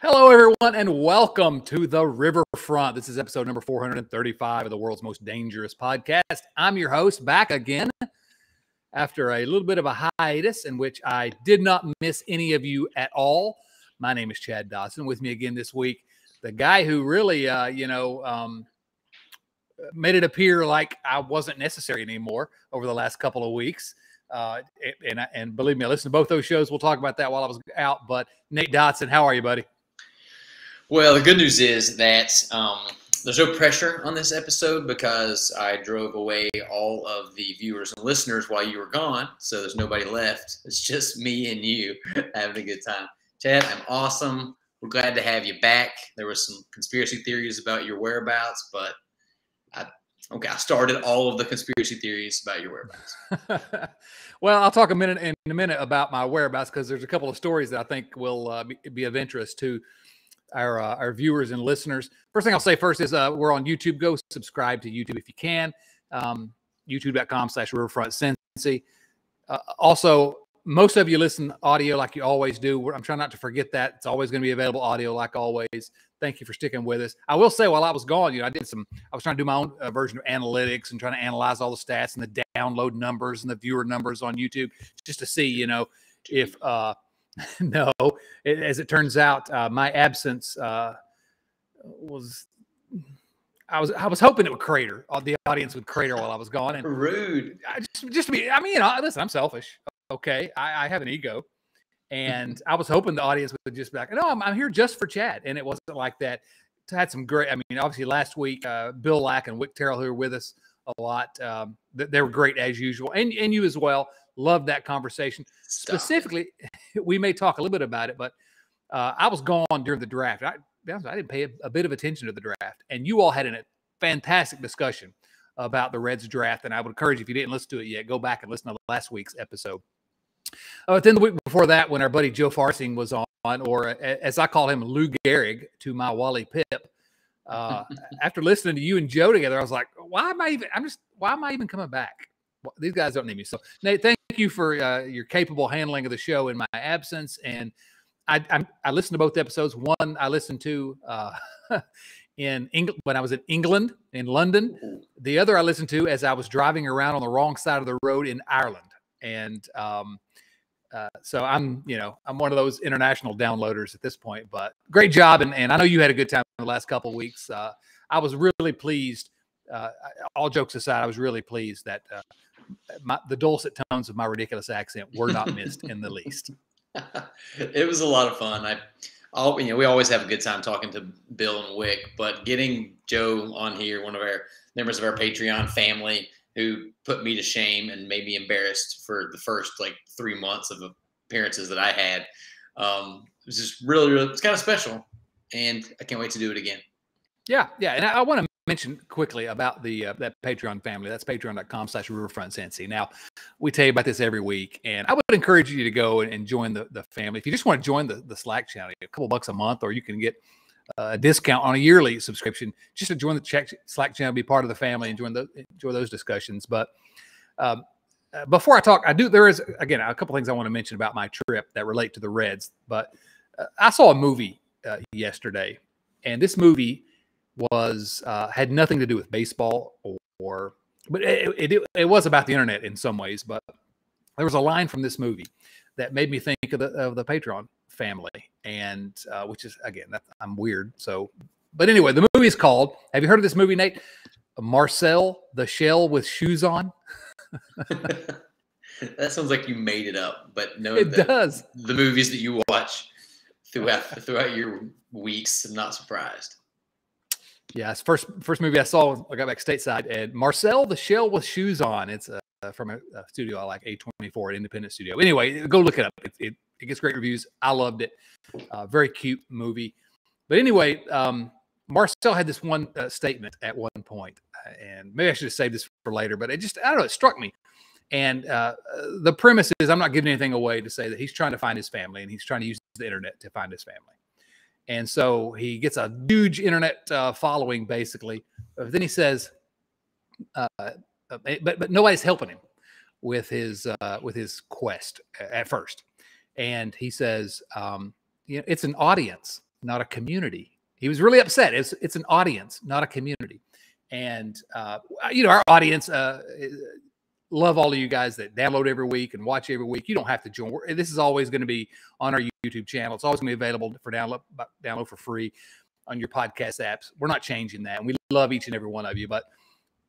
Hello, everyone, and welcome to the Riverfront. This is episode number 435 of the world's most dangerous podcast. I'm your host, back again after a little bit of a hiatus in which I did not miss any of you at all. My name is Chad Dawson. With me again this week, the guy who really, made it appear like I wasn't necessary anymore over the last couple of weeks. And believe me, I listened to both those shows. We'll talk about that while I was out. But Nate Dotson, how are you, buddy? Well, the good news is that there's no pressure on this episode because I drove away all of the viewers and listeners while you were gone. So there's nobody left. It's just me and you having a good time. Chad, I'm awesome. We're glad to have you back. There were some conspiracy theories about your whereabouts, but I started all of the conspiracy theories about your whereabouts. Well, I'll talk in a minute about my whereabouts because there's a couple of stories that I think will be of interest to our viewers and listeners. First thing I'll say first is we're on YouTube. Go subscribe to YouTube if you can. YouTube.com/riverfrontcincy. Also, most of you listen audio like you always do. I'm trying not to forget that. It's always going to be available audio like always. Thank you for sticking with us. I will say while I was gone, I was trying to do my own version of analytics and trying to analyze all the stats and the download numbers and the viewer numbers on YouTube just to see, if no, as it turns out, my absence was. I was hoping it would crater. The audience would crater while I was gone. And rude. Just to be. I mean, listen, I'm selfish. Okay, I have an ego, and I was hoping the audience would just be like, "No, I'm here just for Chad," and it wasn't like that. I had some great. I mean, obviously last week, Bill Lack and Wick Terrell, who were with us a lot, they were great as usual, and you as well. Loved that conversation. Specifically, we may talk a little bit about it, but I was gone during the draft. I didn't pay a bit of attention to the draft, and you all had a fantastic discussion about the Reds draft, and I would encourage you, if you didn't listen to it yet, go back and listen to last week's episode. Then the week before that, when our buddy Joe Farsing was on, or as I call him, Lou Gehrig to my Wally Pip, after listening to you and Joe together, I was like, why am I even coming back? These guys don't need me. So, Nate, thank you for your capable handling of the show in my absence. And I listened to both episodes. One I listened to in England when I was in England, in London. The other I listened to as I was driving around on the wrong side of the road in Ireland. And so I'm one of those international downloaders at this point. But great job, and I know you had a good time in the last couple of weeks. I was really pleased. All jokes aside, I was really pleased that the dulcet tones of my ridiculous accent were not missed in the least. It was a lot of fun. We always have a good time talking to Bill and Wick, but getting Joe on here, one of our members of our Patreon family, who put me to shame and made me embarrassed for the first 3 months of appearances that I had, it was just really, it's kind of special, and I can't wait to do it again. Yeah, and I want to mention quickly about that Patreon family. That's patreon.com/riverfrontcincy. Now, we tell you about this every week, and I would encourage you to go and join the family. If you just want to join the Slack channel, a couple bucks a month, or you can get a discount on a yearly subscription just to join the Slack channel, be part of the family, and enjoy those discussions. But before I talk, there is, again, a couple things I want to mention about my trip that relate to the Reds. But I saw a movie yesterday, and this movie had nothing to do with baseball but it was about the internet in some ways. But there was a line from this movie that made me think of the Patreon family, and which is, again, I'm weird. So, but anyway, the movie is called. Have you heard of this movie, Nate? Marcel the Shell with Shoes On. That sounds like you made it up, but no, it does. The movies that you watch throughout your weeks, I'm not surprised. Yeah, it's first movie I saw when I got back stateside, and Marcel the Shell with Shoes On. It's from a studio I like, A24, an independent studio. Anyway, go look it up. It gets great reviews. I loved it. Very cute movie. But anyway, Marcel had this one statement at one point, and maybe I should have saved this for later, but it struck me. And the premise is, I'm not giving anything away to say that he's trying to find his family, and he's trying to use the internet to find his family. And so he gets a huge internet following, basically. But then he says, but nobody's helping him with his quest at first. And he says, it's an audience not a community. He was really upset. It's an audience, not a community. And, our audience love all of you guys that download every week and watch every week. You don't have to join. This is always going to be on our YouTube channel. It's always going to be available for download for free on your podcast apps. We're not changing that. And we love each and every one of you. But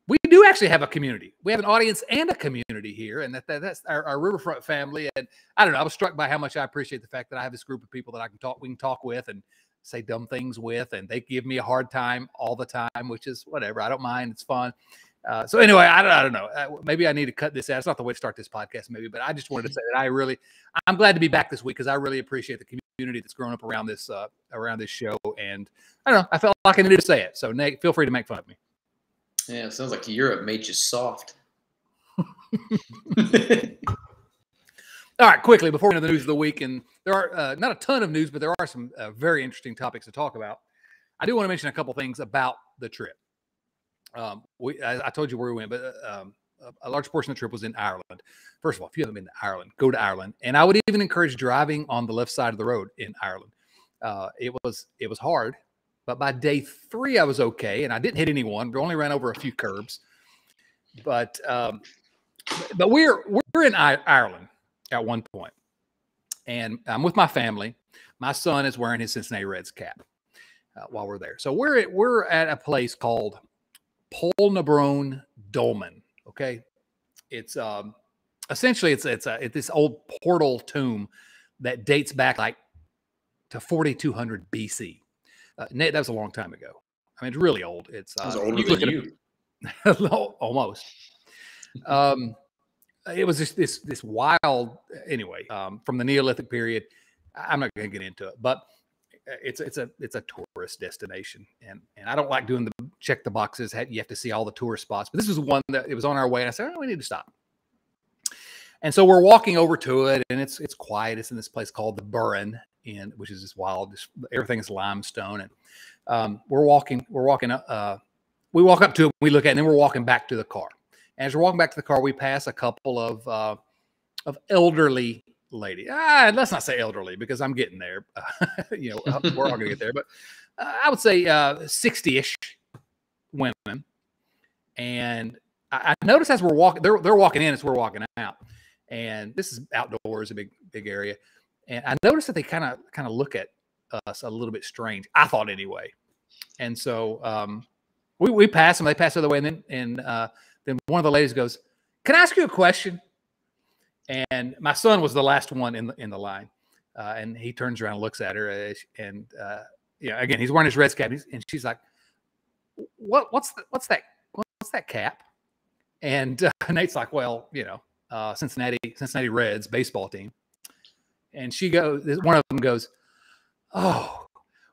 we do actually have a community. We have an audience and a community here. And that's our Riverfront family. And I don't know, I was struck by how much I appreciate the fact that I have this group of people that we can talk with and say dumb things with, and they give me a hard time all the time, which is whatever. I don't mind. It's fun. So anyway, I don't know. Maybe I need to cut this out. It's not the way to start this podcast, maybe, but I just wanted to say that I'm glad to be back this week because I really appreciate the community that's grown up around this show. And I don't know, I felt like I needed to say it. So Nate, feel free to make fun of me. Yeah, it sounds like Europe made you soft. All right, quickly, before we get into the news of the week, and there are not a ton of news, but there are some very interesting topics to talk about. I do want to mention a couple things about the trip. I told you where we went, but a large portion of the trip was in Ireland. First of all, if you haven't been to Ireland, go to Ireland. And I would even encourage driving on the left side of the road in Ireland. It was hard, but by day 3, I was okay, and I didn't hit anyone. We only ran over a few curbs. But we're in Ireland at one point, and I'm with my family. My son is wearing his Cincinnati Reds cap while we're there. So we're at a place called Nebron, Dolmen. Okay, it's essentially it's this old portal tomb that dates back like to 4200 BC. Nate, that was a long time ago. I mean, it's really old. It's older than you. Almost. It was just this wild, anyway, from the Neolithic period. I'm not going to get into it, but it's a tourist destination, and I don't like doing the check the boxes. You have to see all the tourist spots, but this was one that it was on our way, and I said, we need to stop. And so we're walking over to it, and it's quiet. It's in this place called the Burren, which is this wild. Everything is limestone, and we walk up to it, we look at it, and then we're walking back to the car. And as we're walking back to the car, we pass a couple of elderly ladies. Let's not say elderly because I'm getting there. We're all going to get there. But I would say 60-ish women. And I noticed as we're walking, they're walking in as we're walking out. And this is outdoors, a big area. And I noticed that they kind of look at us a little bit strange. I thought anyway. And so we pass them. They pass the other way. And then one of the ladies goes, "Can I ask you a question?" And my son was the last one in the line, and he turns around and looks at her, and again he's wearing his Reds cap, and she's like, "What's that cap?" And Nate's like, "Well, Cincinnati Reds baseball team." And one of them goes, "Oh,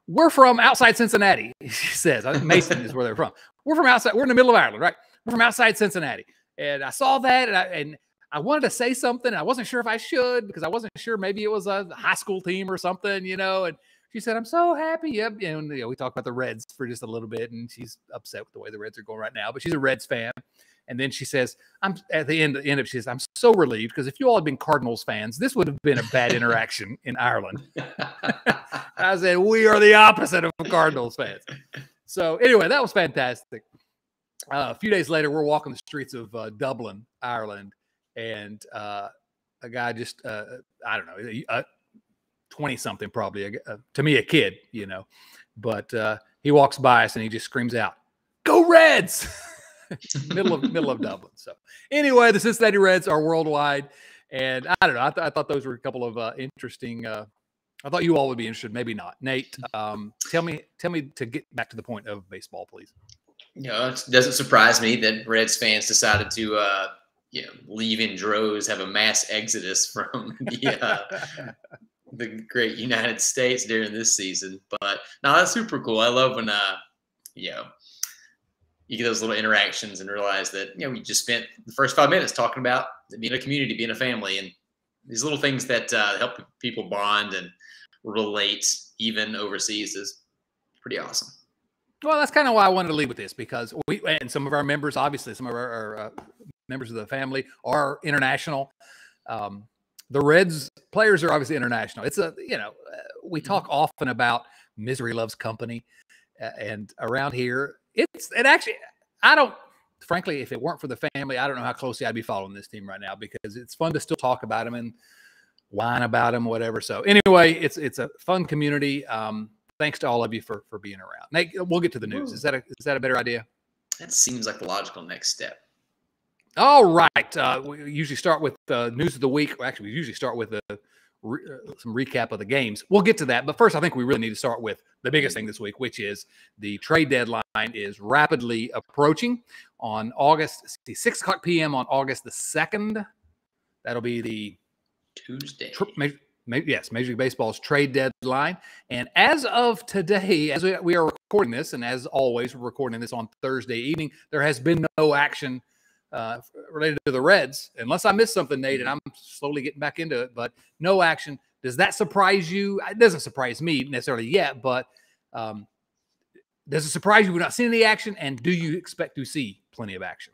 we're from outside Cincinnati." She says, I think Mason is where they're from. We're from outside. We're in the middle of Ireland, right? We're from outside Cincinnati. And I saw that, and I wanted to say something. I wasn't sure if I should because I wasn't sure. Maybe it was a high school team or something, And she said, "I'm so happy." Yep. And we talked about the Reds for just a little bit, and she's upset with the way the Reds are going right now. But she's a Reds fan. And then she says, "I'm at the end of it." She says, "I'm so relieved because if you all had been Cardinals fans, this would have been a bad interaction in Ireland." I said, "We are the opposite of Cardinals fans." So anyway, that was fantastic. A few days later, we're walking the streets of Dublin, Ireland, and a guy just, I don't know, 20-something probably, to me a kid, but he walks by us and he just screams out, "Go Reds!" middle of Dublin. So anyway, the Cincinnati Reds are worldwide, and I don't know. I thought those were a couple of interesting. I thought you all would be interested. Maybe not. Nate, tell me to get back to the point of baseball, please. It doesn't surprise me that Reds fans decided to leave in droves, have a mass exodus from the great United States during this season. But no, that's super cool. I love when you get those little interactions and realize that we just spent the first 5 minutes talking about being a community, being a family, and these little things that help people bond and relate even overseas is pretty awesome. Well, that's kind of why I wanted to lead with this, because and some of our members, obviously, some of our members of the family are international. The Reds players are obviously international. It's we talk often about misery loves company. And around here, it actually, I don't, frankly, if it weren't for the family, I don't know how closely I'd be following this team right now, because it's fun to still talk about them and whine about them, whatever. So anyway, it's a fun community. Thanks to all of you for being around. Nate, we'll get to the news. Is that a better idea? That seems like the logical next step. All right. We usually start with the news of the week. Well, actually, we usually start with some recap of the games. We'll get to that. But first, I think we really need to start with the biggest thing this week, which is the trade deadline is rapidly approaching on August, 6 o'clock p.m. on August the 2nd. That'll be the Tuesday. Yes, Major League Baseball's trade deadline. And as of today, as we are recording this, and as always, we're recording this on Thursday evening, there has been no action related to the Reds, unless I missed something, Nate, and I'm slowly getting back into it, but no action. Does that surprise you? It doesn't surprise me necessarily yet, but does it surprise you we're not seeing any action, and do you expect to see plenty of action?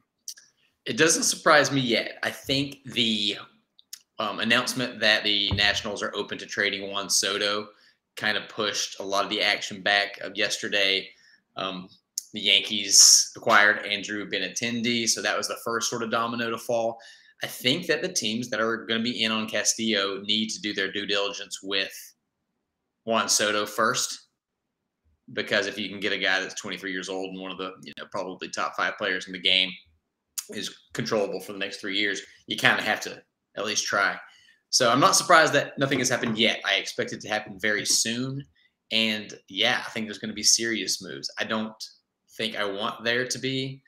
It doesn't surprise me yet. I think the announcement that the Nationals are open to trading Juan Soto kind of pushed a lot of the action back of yesterday. The Yankees acquired Andrew Benintendi, so that was the first sort of domino to fall. I think that the teams that are going to be in on Castillo need to do their due diligence with Juan Soto first, because if you can get a guy that's 23 years old and one of the probably top 5 players in the game is controllable for the next 3 years, you kind of have to at least try. So I'm not surprised that nothing has happened yet. I expect it to happen very soon. And yeah, I think there's going to be serious moves. I don't think I want there to be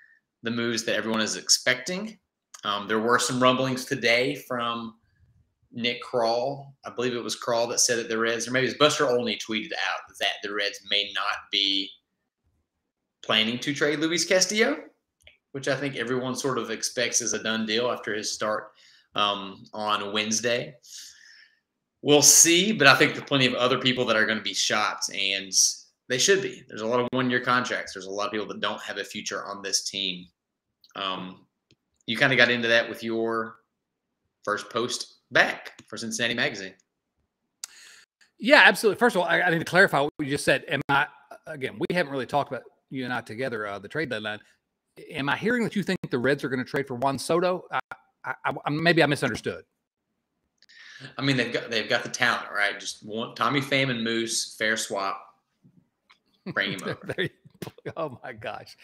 the moves that everyone is expecting. There were some rumblings today from Nick Krall. I believe it was Krall that said that the Reds, or maybe it's Buster Olney, tweeted out that the Reds may not be planning to trade Luis Castillo, which I think everyone sort of expects is a done deal after his start on Wednesday. We'll see, but I think there are plenty of other people that are going to be shocked, and they should be. There's a lot of one-year contracts. There's a lot of people that don't have a future on this team. You kind of got into that with your first post back for Cincinnati Magazine. Yeah, absolutely. First of all, I need to clarify what you just said. Again, we haven't really talked about, you and I together, the trade deadline. Am I hearing that you think the Reds are going to trade for Juan Soto? Maybe I misunderstood. I mean, they've got the talent, right? Just want Tommy Pham and Moose, fair swap. Bring him over. Oh my gosh.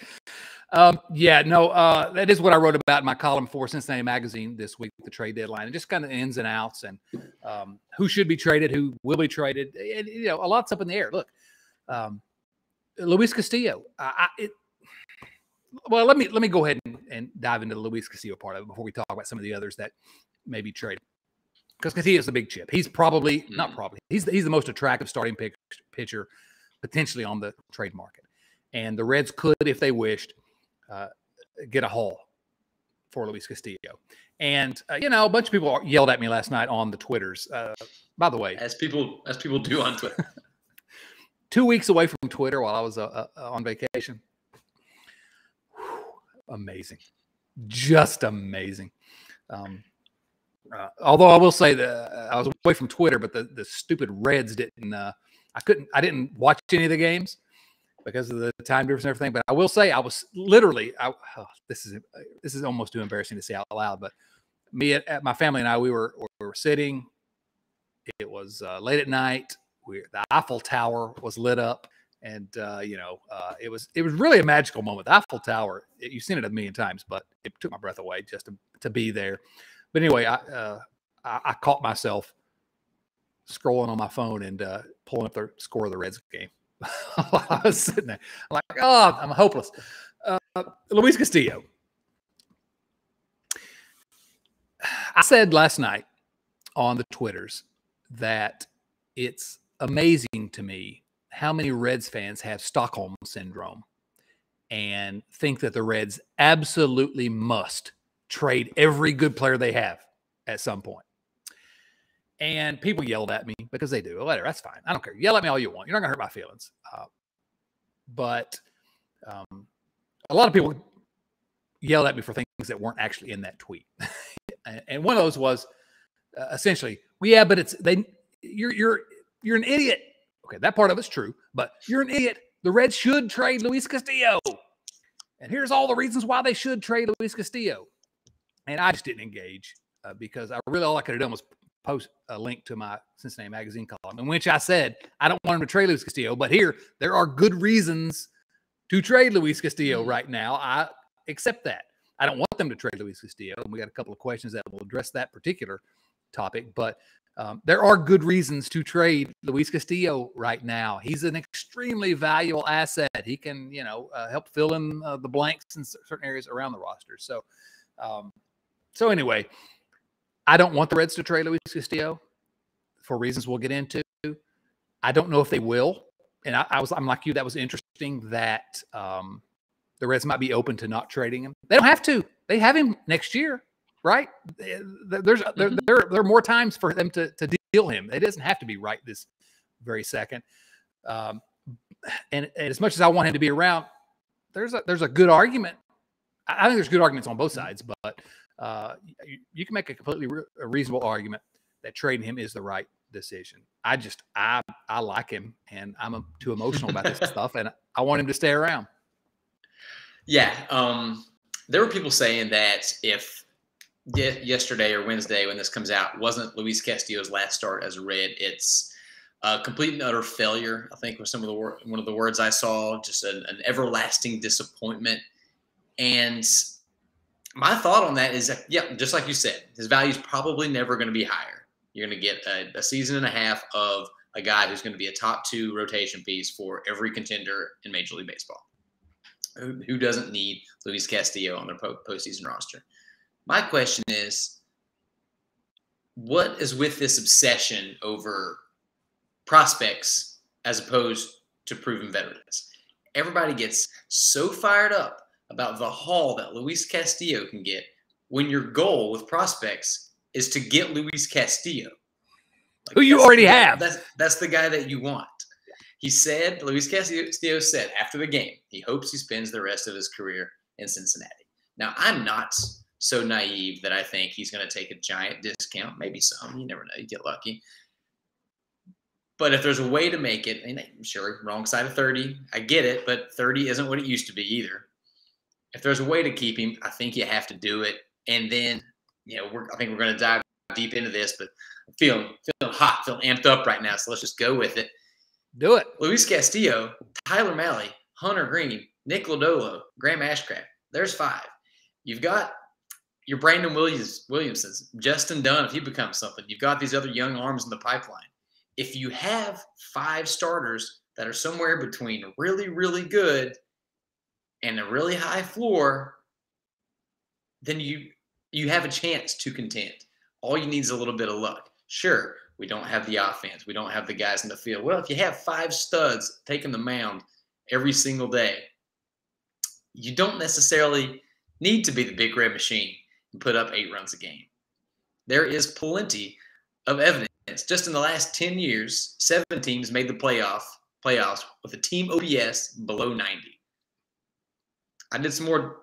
That is what I wrote about in my column for Cincinnati Magazine this week, the trade deadline, and just kind of ins and outs and who should be traded, who will be traded. And, a lot's up in the air. Look, Luis Castillo. Let me go ahead and dive into the Luis Castillo part of it before we talk about some of the others that may be traded. Because Castillo is the big chip. He's he's the most attractive starting pitcher potentially on the trade market. And the Reds could, if they wished, get a haul for Luis Castillo. And, a bunch of people yelled at me last night on the Twitters. By the way. As people do on Twitter. 2 weeks away from Twitter while I was on vacation. Amazing. Just amazing. Although I will say that I was away from Twitter, but the stupid Reds didn't. I didn't watch any of the games because of the time difference and everything. But I will say I was literally. This is almost too embarrassing to say out loud. But me at my family and I, we were sitting. It was late at night. The Eiffel Tower was lit up, and it was really a magical moment. The Eiffel Tower. You've seen it a million times, but it took my breath away just to be there. But anyway, I caught myself scrolling on my phone and pulling up the score of the Reds game. I was sitting there. I'm like, I'm hopeless. Luis Castillo. I said last night on the Twitters that it's amazing to me how many Reds fans have Stockholm syndrome and think that the Reds absolutely must trade every good player they have at some point. And people yelled at me because they do. Whatever, that's fine. I don't care. Yell at me all you want. You're not going to hurt my feelings. But a lot of people yelled at me for things that weren't actually in that tweet. And one of those was essentially, well, yeah, but you're an idiot. Okay, that part of it's true, but you're an idiot. The Reds should trade Luis Castillo. And here's all the reasons why they should trade Luis Castillo. And I just didn't engage because all I could have done was post a link to my Cincinnati Magazine column in which I said, I don't want him to trade Luis Castillo, but there are good reasons to trade Luis Castillo right now. I accept that. I don't want them to trade Luis Castillo. And we got a couple of questions that will address that particular topic, but there are good reasons to trade Luis Castillo right now. He's an extremely valuable asset. He can, help fill in the blanks in certain areas around the roster. So anyway, I don't want the Reds to trade Luis Castillo for reasons we'll get into. I don't know if they will. And I'm like you. That was interesting that the Reds might be open to not trading him. They don't have to. They have him next year, right? There are more times for them to deal him. It doesn't have to be right this very second. And as much as I want him to be around, there's a good argument. I think there's good arguments on both sides, but you can make a completely reasonable argument that trading him is the right decision. I like him, and I'm too emotional about this stuff, and I want him to stay around. Yeah. There were people saying that if yesterday or Wednesday when this comes out wasn't Luis Castillo's last start as a Red, it's a complete and utter failure, I think was one of the words I saw, just an everlasting disappointment. And my thought on that is, just like you said, his value is probably never going to be higher. You're going to get a season and a half of a guy who's going to be a top 2 rotation piece for every contender in Major League Baseball. Who doesn't need Luis Castillo on their postseason roster? My question is, what is with this obsession over prospects as opposed to proven veterans? Everybody gets so fired up about the haul that Luis Castillo can get when your goal with prospects is to get Luis Castillo. Who you already have. That's the guy that you want. Luis Castillo said after the game, he hopes he spends the rest of his career in Cincinnati. Now, I'm not so naive that I think he's going to take a giant discount. Maybe some. You never know. You get lucky. But if there's a way to make it, and sure, wrong side of 30, I get it, but 30 isn't what it used to be either. If there's a way to keep him, I think you have to do it. And then, I think we're going to dive deep into this, but I'm feeling hot, feeling amped up right now. So let's just go with it. Do it. Luis Castillo, Tyler Malley, Hunter Green, Nick Lodolo, Graham Ashcraft. There's 5. You've got your Brandon Williamsons, Justin Dunn, if he becomes something. You've got these other young arms in the pipeline. If you have 5 starters that are somewhere between really, really good and a really high floor, then you have a chance to contend. All you need is a little bit of luck. Sure, we don't have the offense. We don't have the guys in the field. Well, if you have 5 studs taking the mound every single day, you don't necessarily need to be the big red machine and put up 8 runs a game. There is plenty of evidence. Just in the last 10 years, 7 teams made the playoffs with a team OPS below 90. I did some more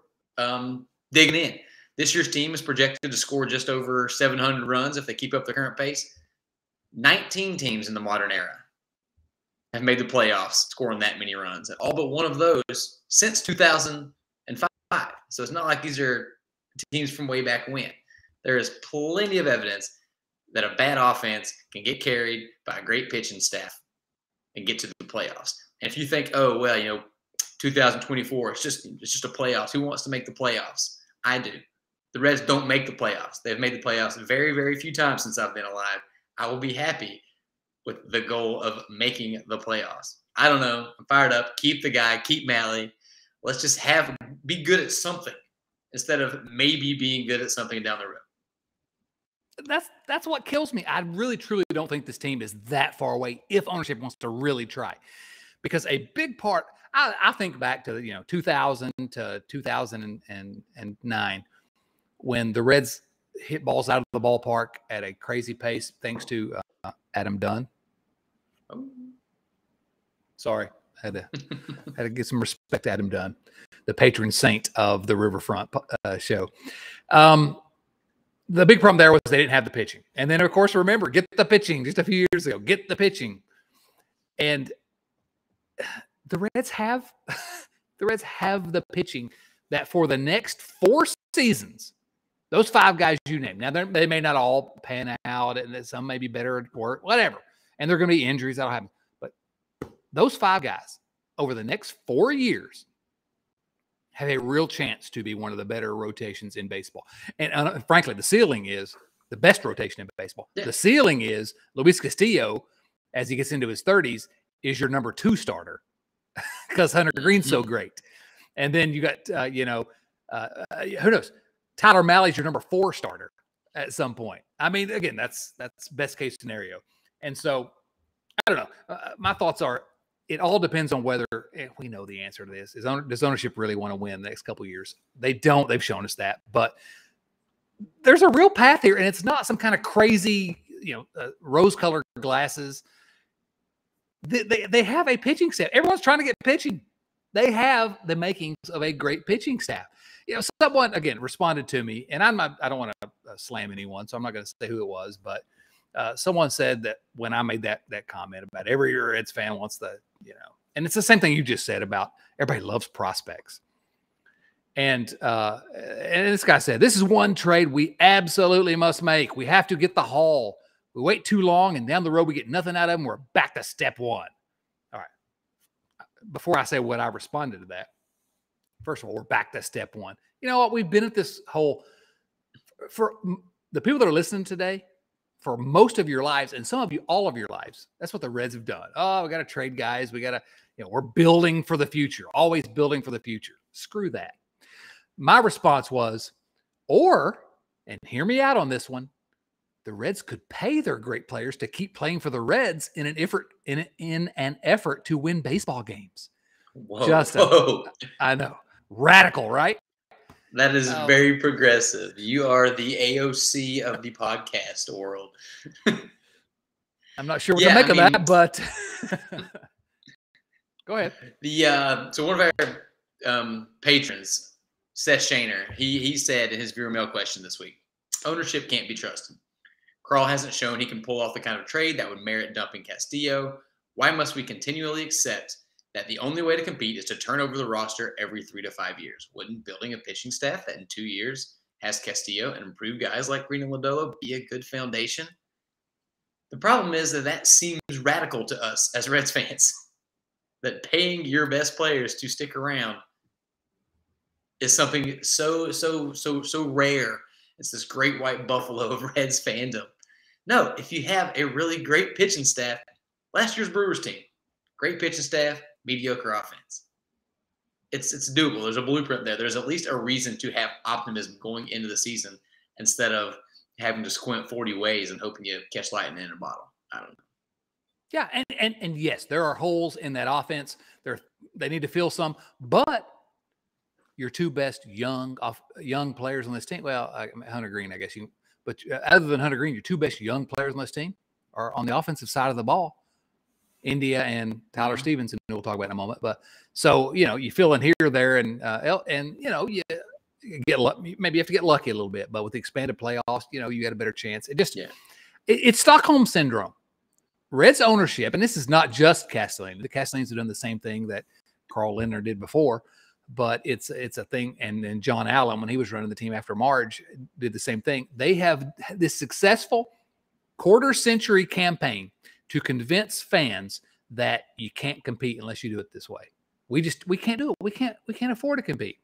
digging in. This year's team is projected to score just over 700 runs if they keep up their current pace. 19 teams in the modern era have made the playoffs scoring that many runs, and all but one of those since 2005. So it's not like these are teams from way back when. There is plenty of evidence that a bad offense can get carried by a great pitching staff and get to the playoffs. And if you think, 2024, it's just a playoffs. Who wants to make the playoffs? I do. The Reds don't make the playoffs. They've made the playoffs very, very few times since I've been alive. I will be happy with the goal of making the playoffs. I don't know. I'm fired up. Keep the guy. Keep Malley. Let's just be good at something instead of maybe being good at something down the road. That's what kills me. I really, truly don't think this team is that far away if ownership wants to really try. Because a big part, I think back to 2000 to 2009 when the Reds hit balls out of the ballpark at a crazy pace thanks to Adam Dunn. Oh. Sorry, I had to give some respect to Adam Dunn, the patron saint of the Riverfront show. The big problem there was they didn't have the pitching. And then, of course, remember, get the pitching just a few years ago. Get the pitching. And the Reds have the pitching that for the next 4 seasons, those 5 guys you named. Now they may not all pan out, and some may be better at work, whatever. And there are going to be injuries that'll happen. But those 5 guys over the next 4 years have a real chance to be one of the better rotations in baseball. And frankly, the ceiling is the best rotation in baseball. Yeah. The ceiling is Luis Castillo, as he gets into his 30s, is your number 2 starter because Hunter Green's so great. And then you got, who knows? Tyler Malley's your number 4 starter at some point. I mean, again, that's best case scenario. And so, I don't know. My thoughts are, it all depends on whether we know the answer to this. Does ownership really want to win the next couple of years? They don't. They've shown us that. But there's a real path here, and it's not some kind of crazy, rose-colored glasses. They have a pitching staff. Everyone's trying to get pitching. They have the makings of a great pitching staff. Someone, again, responded to me, and I don't want to slam anyone, so I'm not going to say who it was, but someone said that when I made that comment about every Reds fan wants and it's the same thing you just said about everybody loves prospects. And this guy said, this is one trade we absolutely must make. We have to get the haul. We wait too long, and down the road we get nothing out of them. We're back to step 1. All right. Before I say what I responded to that, first of all, we're back to step 1. You know what? We've been at this whole, for the people that are listening today, for most of your lives, and some of you, all of your lives, that's what the Reds have done. Oh, we got to trade guys. We got to, we're building for the future, always building for the future. Screw that. My response was, and hear me out on this one, the Reds could pay their great players to keep playing for the Reds in an effort to win baseball games. Whoa. I know. Radical, right? That is very progressive. You are the AOC of the podcast world. I'm not sure what to make of that, but go ahead. So one of our patrons, Seth Shaner, he said in his viewer mail question this week, ownership can't be trusted. Carl hasn't shown he can pull off the kind of trade that would merit dumping Castillo. Why must we continually accept that the only way to compete is to turn over the roster every 3 to 5 years? Wouldn't building a pitching staff that in 2 years has Castillo and improved guys like Green and Lodolo be a good foundation? The problem is that seems radical to us as Reds fans. That paying your best players to stick around is something so rare. It's this great white buffalo of Reds fandom. No, if you have a really great pitching staff, last year's Brewers team, great pitching staff, mediocre offense. It's doable. There's a blueprint there. There's at least a reason to have optimism going into the season instead of having to squint 40 ways and hoping you catch lightning in a bottle. I don't know. Yeah, and yes, there are holes in that offense. They need to fill some, but your 2 best young players on this team. Well, Hunter Green, I guess but other than Hunter Green, your 2 best young players on this team are on the offensive side of the ball. India and Tyler Stevenson, we'll talk about in a moment. But so, you fill in here, there, and you get lucky. Maybe you have to get lucky a little bit, but with the expanded playoffs, you got a better chance. It's Stockholm syndrome. Reds ownership, and this is not just Castellini. The Castellinis have done the same thing that Carl Lindner did before, but it's a thing. And then John Allen, when he was running the team after Marge, did the same thing. They have this successful quarter-century campaign to convince fans that you can't compete unless you do it this way. We can't do it. We can't afford to compete.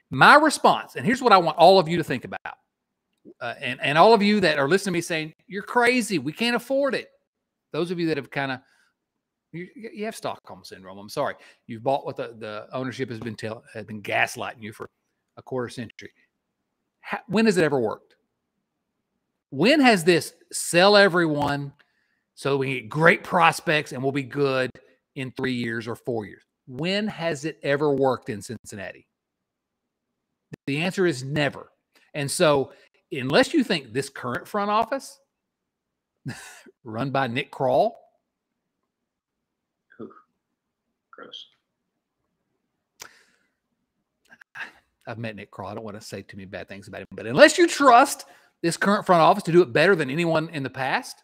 My response, and here's what I want all of you to think about, and all of you that are listening to me saying, you're crazy, we can't afford it. Those of you that have kind of, you have Stockholm syndrome. I'm sorry. You've bought what the ownership has been gaslighting you for a quarter century. When has it ever worked? When has this sell everyone so we get great prospects and we'll be good in 3 years or 4 years? When has it ever worked in Cincinnati? The answer is never. And so unless you think this current front office run by Nick Kroll. Gross. I've met Nick Kroll. I don't want to say too many bad things about him. But unless you trust this current front office to do it better than anyone in the past,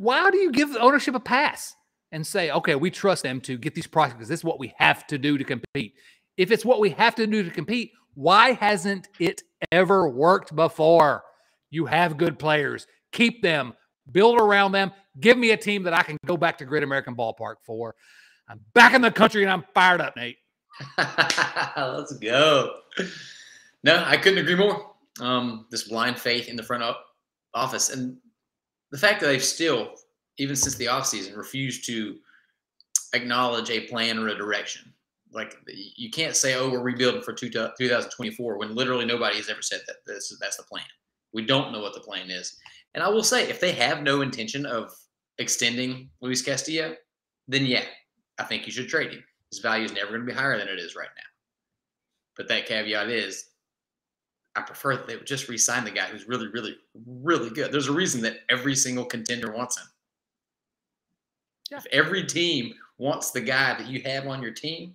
why do you give the ownership a pass and say, okay, we trust them to get these prospects because this is what we have to do to compete? If it's what we have to do to compete, why hasn't it ever worked before? You have good players. Keep them. Build around them. Give me a team that I can go back to Great American Ballpark for. I'm back in the country, and I'm fired up, Nate. Let's go. No, I couldn't agree more. This blind faith in the front office. And the fact that they've still, even since the offseason, refused to acknowledge a plan or a direction. Like, you can't say, oh, we're rebuilding for 2024 when literally nobody has ever said that that's the plan. We don't know what the plan is. And I will say, if they have no intention of extending Luis Castillo, then yeah, I think you should trade him. His value is never going to be higher than it is right now. But that caveat is, I prefer that they would just re-sign the guy who's really, really, really good. There's a reason that every single contender wants him. Yeah. If every team wants the guy that you have on your team,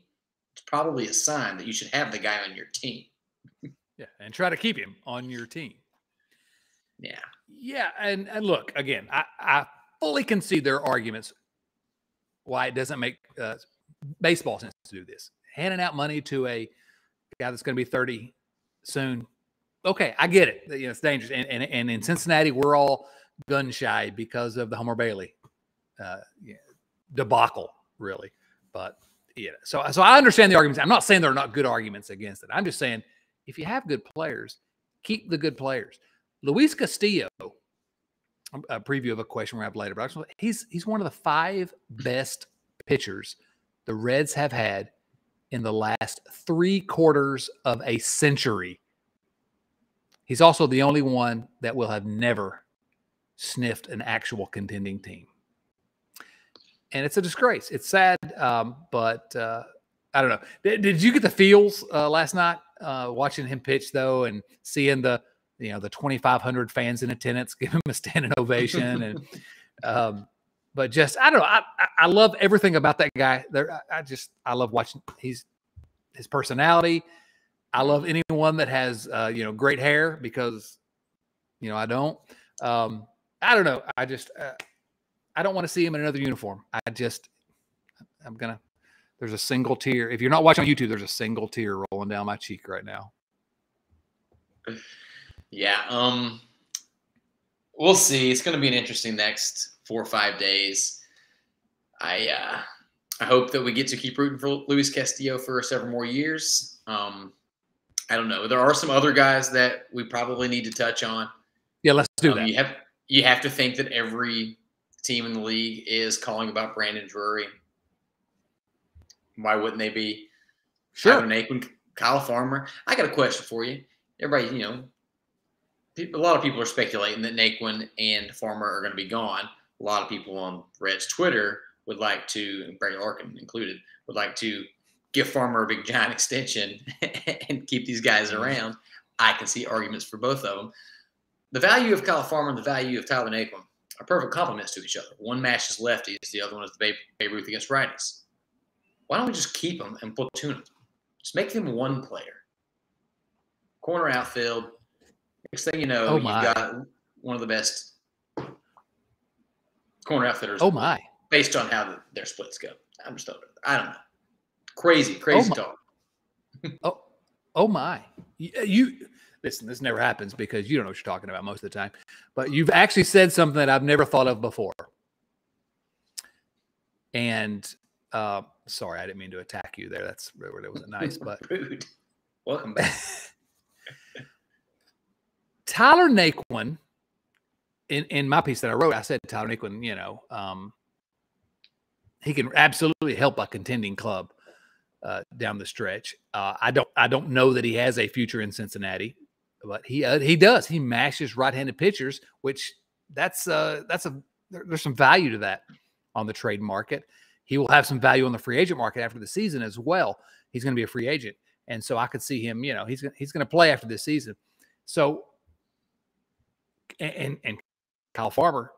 it's probably a sign that you should have the guy on your team. Yeah, and try to keep him on your team. Yeah. Yeah, and look, again, I fully concede their arguments why it doesn't make baseball sense to do this. Handing out money to a guy that's going to be 30 soon. Okay, I get it. You know, it's dangerous. And in Cincinnati, we're all gun shy because of the Homer Bailey debacle, really. But yeah, so I understand the arguments. I'm not saying they're not good arguments against it. I'm just saying if you have good players, keep the good players. Luis Castillo, a preview of a question we'll have later, but he's one of the 5 best pitchers the Reds have had in the last 3/4 of a century. He's also the only one that will have never sniffed an actual contending team. And it's a disgrace. It's sad, but I don't know. Did you get the feels last night watching him pitch, though, and seeing the 2,500 fans in attendance give him a standing ovation? And but just, I don't know. I love everything about that guy. I love watching his personality. I love anyone that has great hair because I don't. I don't know. I don't want to see him in another uniform. There's a single tear. If you're not watching on YouTube, there's a single tear rolling down my cheek right now. Yeah. We'll see. It's going to be an interesting next 4 or 5 days. I hope that we get to keep rooting for Luis Castillo for several more years. I don't know. There are some other guys that we probably need to touch on. Yeah, let's do that. You have to think that every team in the league is calling about Brandon Drury. Why wouldn't they be? Sure. Naquin, Kyle Farmer. I got a question for you. Everybody, a lot of people are speculating that Naquin and Farmer are going to be gone. A lot of people on Reds Twitter would like to, and Brady Larkin included, would like to give Farmer a big giant extension and keep these guys around. I can see arguments for both of them. The value of Kyle Farmer and the value of Tyler Naquin are perfect complements to each other. One matches lefties, the other one is the Babe Ruth against righties. Why don't we just keep them and platoon them? Just make them one player. Corner outfield. Next thing you know, you've got one of the best corner outfielders. Oh, my. Based on how their splits go. I don't know. Crazy talk. Oh my. You listen, this never happens because you don't know what you're talking about most of the time. But you've actually said something that I've never thought of before. And sorry, I didn't mean to attack you there. That wasn't nice, but rude. Welcome back. Tyler Naquin, in my piece that I wrote, I said Tyler Naquin, he can absolutely help a contending club down the stretch. I don't know that he has a future in Cincinnati, but he does. He mashes right-handed pitchers, which there's some value to that on the trade market. He will have some value on the free agent market after the season as well. He's going to be a free agent, and so I could see him. He's going to play after this season. So, and Kyle Farmer,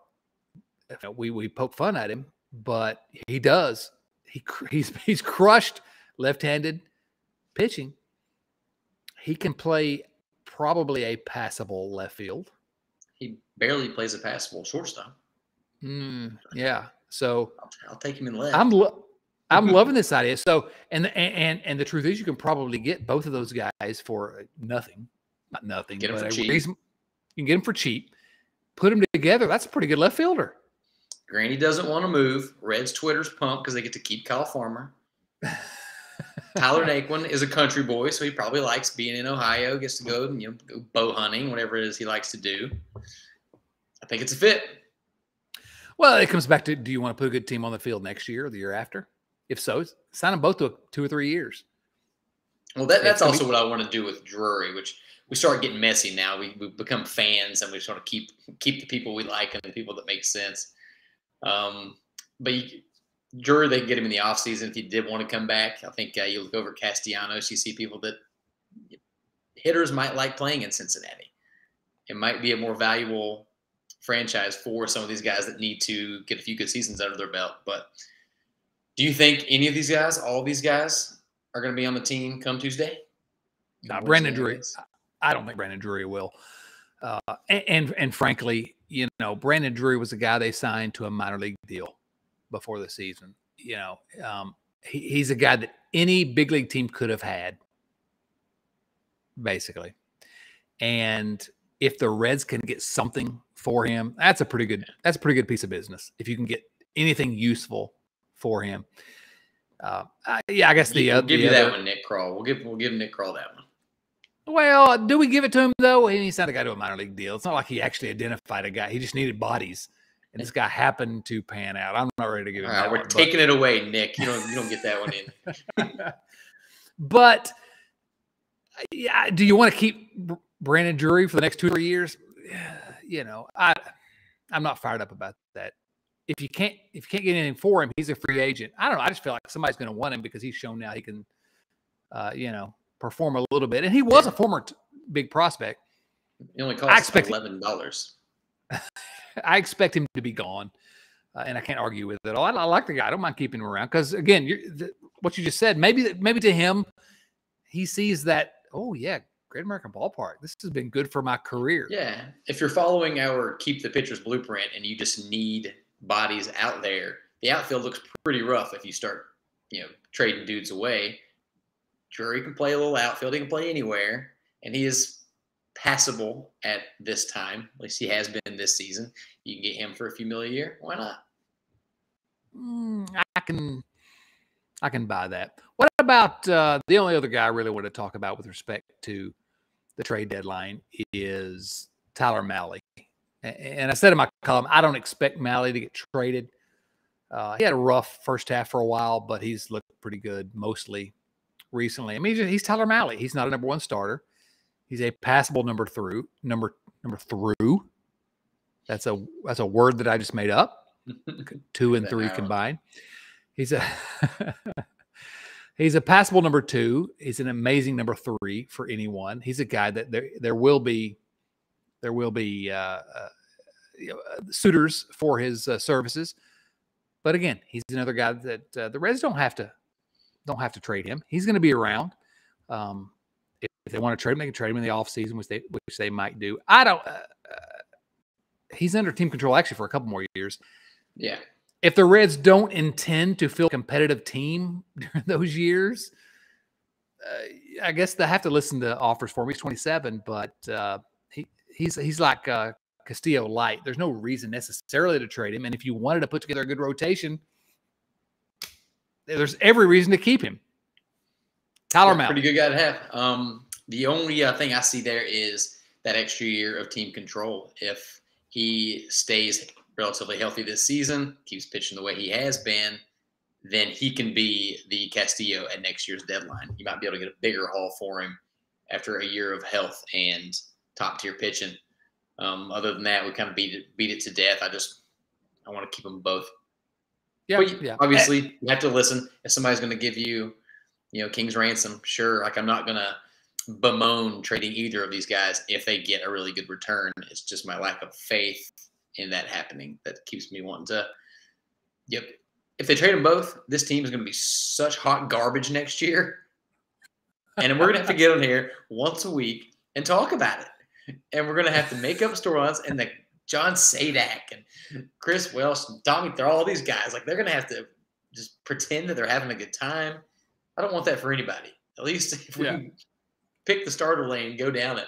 we poke fun at him, but he does. He's crushed left-handed pitching. He can play probably a passable left field. He barely plays a passable shortstop. Yeah. So I'll take him in left. I'm loving this idea. So, and the truth is, you can probably get both of those guys for nothing, not nothing, Get him but for a cheap. reason. You can get them for cheap. Put them together. That's a pretty good left fielder. Granny doesn't want to move. Red's Twitter's pumped because they get to keep Kyle Farmer. Tyler Naquin is a country boy, so he probably likes being in Ohio. Gets to go, go bow hunting, whatever it is he likes to do. I think it's a fit. Well, it comes back to: do you want to put a good team on the field next year or the year after? If so, sign them both to 2 or 3 years. Well, that's also what I want to do with Drury, which we start getting messy now. We become fans, and we sort of keep the people we like and the people that make sense. But Drury, they can get him in the offseason if he did want to come back. I think you look over Castellanos, you see people that hitters might like playing in Cincinnati. It might be a more valuable franchise for some of these guys that need to get a few good seasons under their belt. But do you think any of these guys, all of these guys, are going to be on the team come Tuesday? Brandon Drury. I don't think Brandon Drury will. And frankly, Brandon Drury was a guy they signed to a minor league deal before the season. He's a guy that any big league team could have had, basically. And if the Reds can get something for him, that's a pretty good piece of business. If you can get anything useful for him. I guess we'll give you that one, Nick Krall. We'll give Nick Krall that one. Well, do we give it to him though? He's not a guy to a minor league deal. It's not like he actually identified a guy. He just needed bodies, and this guy happened to pan out. I'm not ready to give him that. We're taking it away, Nick. You don't get that one in. But yeah, do you want to keep Brandon Drury for the next 2 or 3 years? I'm not fired up about that. If you can't get anything for him, he's a free agent. I don't know. I just feel like somebody's going to want him because he's shown now he can, perform a little bit. And he was a former big prospect. He only costs $11. I expect him to be gone, and I can't argue with it all. I like the guy. I don't mind keeping him around because, again, what you just said, maybe to him, he sees that, oh, yeah, Great American Ballpark. This has been good for my career. Yeah. If you're following our Keep the Pitchers blueprint and you just need bodies out there, the outfield looks pretty rough if you start, trading dudes away. Drury can play a little outfield. He can play anywhere, and he is passable at this time. At least he has been this season. You can get him for a few million a year. Why not? I can buy that. What about the only other guy I really want to talk about with respect to the trade deadline is Tyler Malley. And I said in my column, I don't expect Malley to get traded. He had a rough first half for a while, but he's looked pretty good mostly recently. I mean, he's Tyler Malley. He's not a number one starter. He's a passable number through. That's a word that I just made up. 2 and 3 combined. He's a passable number 2. He's an amazing number 3 for anyone. He's a guy that there will be suitors for his services. But again, he's another guy that the Reds don't have to trade him. He's going to be around. If they want to trade him, they can trade him in the offseason, which they might do. I don't. He's under team control actually for a couple more years. Yeah. If the Reds don't intend to field a competitive team during those years, I guess they have to listen to offers for him. He's 27, but he's like Castillo light. There's no reason necessarily to trade him. And if you wanted to put together a good rotation, there's every reason to keep him. Tyler Malley. Pretty good guy to have. The only thing I see there is that extra year of team control. If he stays relatively healthy this season, keeps pitching the way he has been, then he can be the Castillo at next year's deadline. You might be able to get a bigger haul for him after a year of health and top-tier pitching. Other than that, we kind of beat it to death. I want to keep them both. Yeah, Obviously, you have to listen. If somebody's going to give you, King's ransom, sure. Like, I'm not going to bemoan trading either of these guys if they get a really good return. It's just my lack of faith in that happening that keeps me wanting to. Yep. If they trade them both, this team is going to be such hot garbage next year. And we're going to have to get on here once a week and talk about it. And we're going to have to make up storylines. And the John Sadak and Chris Welsh and Tommy Thrall, all these guys, like they're going to have to just pretend that they're having a good time. I don't want that for anybody. At least if we pick the starter lane and go down it,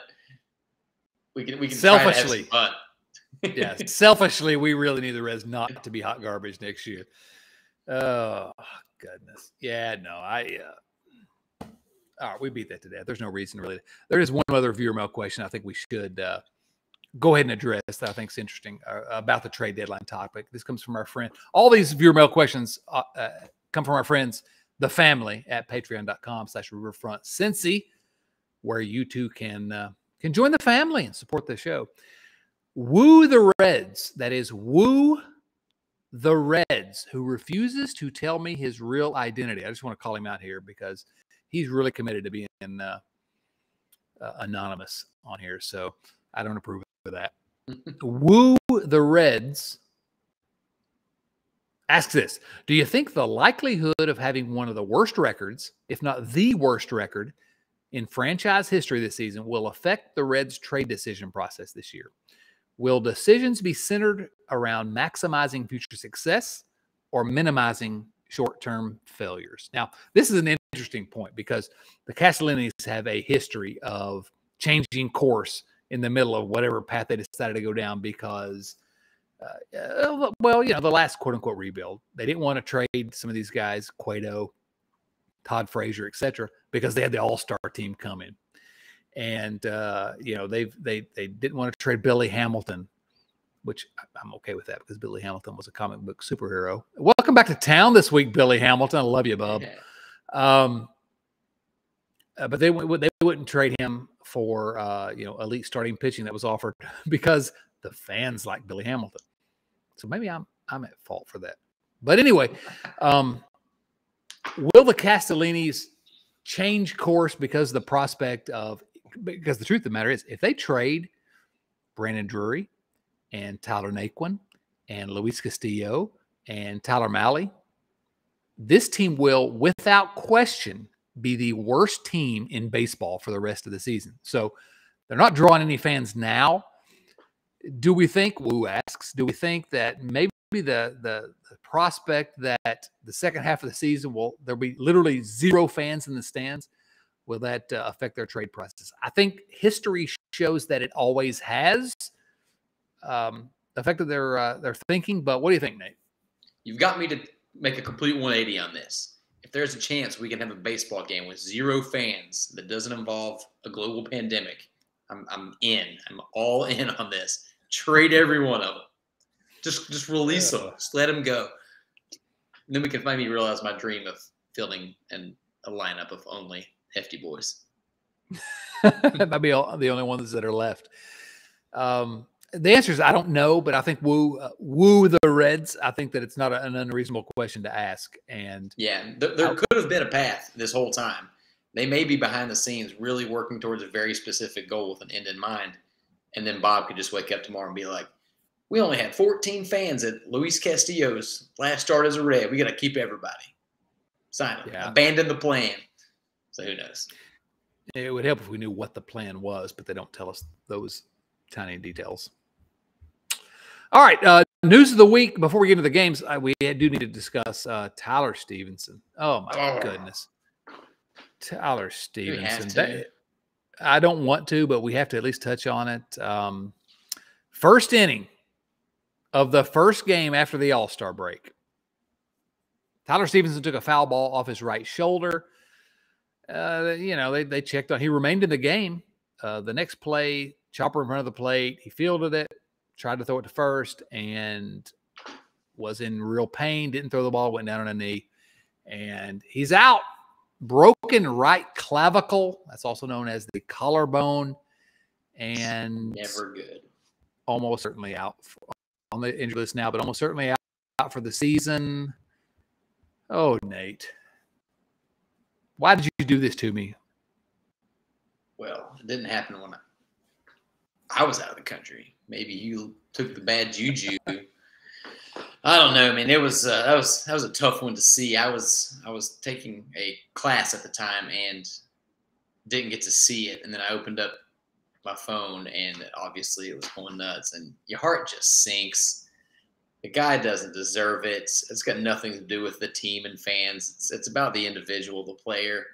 we can selfishly try to have some fun. Yeah, selfishly, we really need the Reds not to be hot garbage next year. Oh, goodness. Yeah, no, all right, we beat that to death. There's no reason really. There is one other viewer mail question I think we should go ahead and address that I think is interesting about the trade deadline topic. This comes from our friend. All these viewer mail questions come from our friends, the family, at patreon.com/riverfrontcincy, where you too can join the family and support the show. Woo the Reds. That is Woo the Reds, who refuses to tell me his real identity. I just want to call him out here because he's really committed to being anonymous on here. So I don't approve of that. Woo the Reds asks this. Do you think the likelihood of having one of the worst records, if not the worst record, in franchise history this season will affect the Reds' trade decision process this year? Will decisions be centered around maximizing future success or minimizing short-term failures? Now, this is an interesting point because the Castellinis have a history of changing course in the middle of whatever path they decided to go down because, the last quote-unquote rebuild, they didn't want to trade some of these guys, Cueto, Todd Frazier, etc., because they had the all-star team coming. And, they didn't want to trade Billy Hamilton, which I'm okay with that because Billy Hamilton was a comic book superhero. Welcome back to town this week, Billy Hamilton. I love you, bub. But they wouldn't trade him for, elite starting pitching that was offered because the fans like Billy Hamilton. So maybe I'm at fault for that. But anyway, will the Castellinis change course because the truth of the matter is, if they trade Brandon Drury and Tyler Naquin and Luis Castillo and Tyler Malley, this team will, without question, be the worst team in baseball for the rest of the season. So they're not drawing any fans now. Do we think, Woo asks, do we think that maybe the prospect that the second half of the season there'll be literally zero fans in the stands? Will that affect their trade process? I think history shows that it always has affected their thinking. But what do you think, Nate? You've got me to make a complete 180 on this. If there's a chance we can have a baseball game with zero fans that doesn't involve a global pandemic, I'm in. I'm all in on this. Trade every one of them. Just release them. Just let them go. And then we can finally realize my dream of fielding in a lineup of only hefty boys. That might be the only ones that are left. The answer is I don't know, but I think woo the Reds. I think that it's not an unreasonable question to ask. And yeah, there could have been a path this whole time. They may be behind the scenes really working towards a very specific goal with an end in mind. And then Bob could just wake up tomorrow and be like, we only had 14 fans at Luis Castillo's last start as a Red. We got to keep everybody. Sign them. Yeah. Abandon the plan. So who knows? It would help if we knew what the plan was, but they don't tell us those tiny details. All right. News of the week. Before we get into the games, we do need to discuss Tyler Stevenson. Oh, my goodness. Tyler Stevenson. I don't want to, but we have to at least touch on it. First inning of the first game after the All-Star break. Tyler Stevenson took a foul ball off his right shoulder. They checked on. He remained in the game. The next play, chopper in front of the plate. He fielded it, tried to throw it to first, and was in real pain. Didn't throw the ball, went down on a knee, and he's out. Broken right clavicle. That's also known as the collarbone, and never good. Almost certainly out on the injury list now, but almost certainly out for the season. Oh, Nate. Why did you do this to me? Well, it didn't happen when I was out of the country. Maybe you took the bad juju. I don't know, man. It was that was a tough one to see. I was taking a class at the time and didn't get to see it, and then I opened up my phone, and obviously it was going nuts, and your heart just sinks. The guy doesn't deserve it. It's got nothing to do with the team and fans. It's about the individual, the player.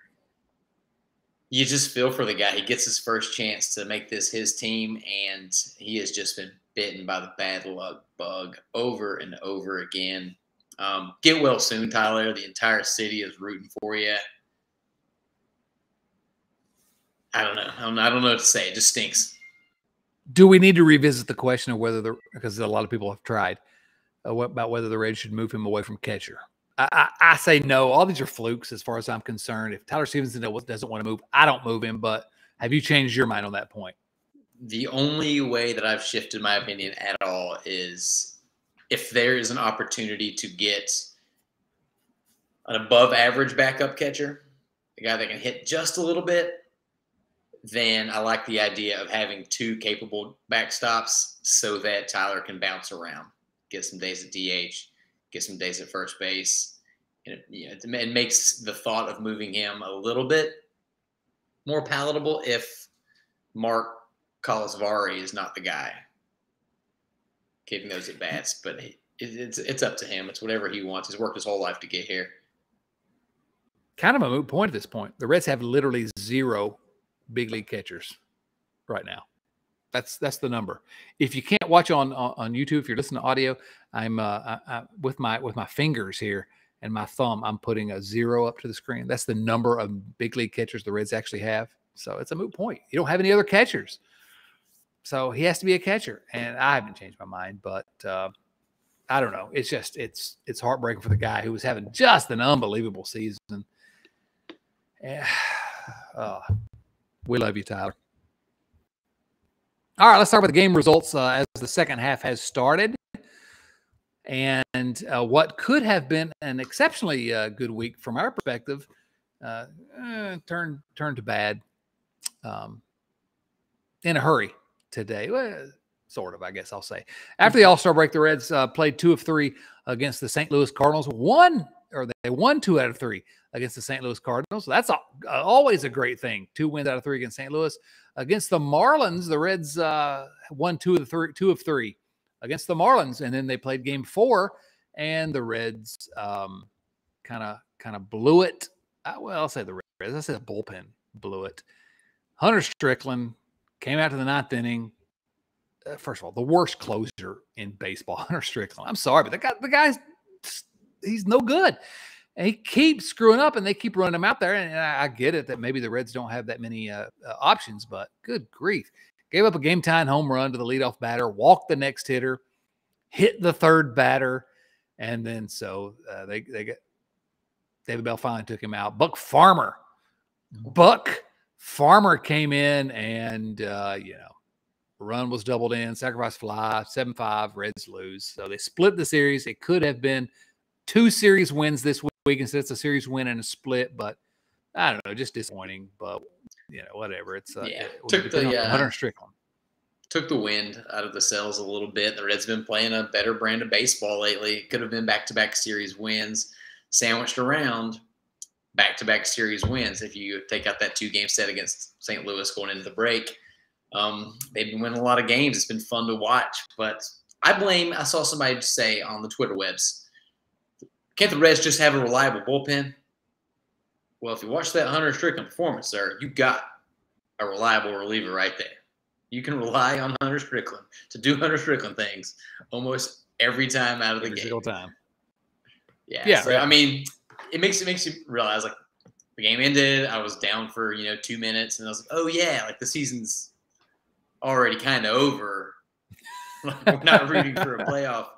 You just feel for the guy. He gets his first chance to make this his team, and he has just been bitten by the bad luck bug over and over again. Get well soon, Tyler. The entire city is rooting for you. I don't know. I don't know what to say. It just stinks. Do we need to revisit the question of whether because a lot of people have tried about whether the Reds should move him away from catcher? I say no. All these are flukes as far as I'm concerned. If Tyler Stevenson doesn't want to move, I don't move him. But have you changed your mind on that point? The only way that I've shifted my opinion at all is if there is an opportunity to get an above average backup catcher, a guy that can hit just a little bit, then I like the idea of having two capable backstops so that Tyler can bounce around, get some days at DH, get some days at first base. And it makes the thought of moving him a little bit more palatable if Mark Kalasvari is not the guy giving those at bats. But it's up to him. It's whatever he wants. He's worked his whole life to get here. Kind of a moot point at this point. The Reds have literally 0 big league catchers right now. That's the number. If you can't watch on YouTube, if you're listening to audio, I'm with my fingers here and my thumb, I'm putting a 0 up to the screen. That's the number of big league catchers the Reds actually have. So it's a moot point. You don't have any other catchers. So he has to be a catcher. And I haven't changed my mind, but I don't know. It's just it's heartbreaking for the guy who was having just an unbelievable season. We love you, Tyler. All right, let's talk about the game results as the second half has started. And what could have been an exceptionally good week from our perspective turned to bad in a hurry today. Well, sort of, I guess I'll say. After the All-Star break, the Reds played 2 of 3 against the St. Louis Cardinals. They won 2 out of 3 against the St. Louis Cardinals. So that's always a great thing. 2 wins out of 3 against St. Louis. Against the Marlins, the Reds won 2 of 3 against the Marlins, and then they played Game 4, and the Reds kind of blew it. I'll say the Reds. I said the bullpen blew it. Hunter Strickland came out to the 9th inning. First of all, the worst closer in baseball, Hunter Strickland. I'm sorry, but the guy's he's no good. And he keeps screwing up, and they keep running him out there. And I get it that maybe the Reds don't have that many options, but good grief. Gave up a game-tying home run to the leadoff batter, walked the next hitter, hit the third batter, and then so they got David Bell finally took him out. Buck Farmer came in, and run was doubled in, sacrifice fly, 7-5, Reds lose. So they split the series. It could have been 2 series wins this week instead it's a series win and a split, but I don't know, just disappointing. But whatever. It's took the Hunter Strickland took the wind out of the sails a little bit. The Reds have been playing a better brand of baseball lately. It could have been back-to-back series wins sandwiched around back-to-back series wins. If you take out that 2-game set against St. Louis going into the break, they've been winning a lot of games. It's been fun to watch, but I saw somebody say on the Twitter webs, can't the Reds just have a reliable bullpen? Well, if you watch that Hunter Strickland performance, sir, you got a reliable reliever right there. You can rely on Hunter Strickland to do Hunter Strickland things almost every time out of the game. Every single time. Yeah. So, I mean, it makes you realize, like, the game ended. I was down for 2 minutes, and I was like, oh yeah, like the season's already kind of over. We're not rooting for a playoff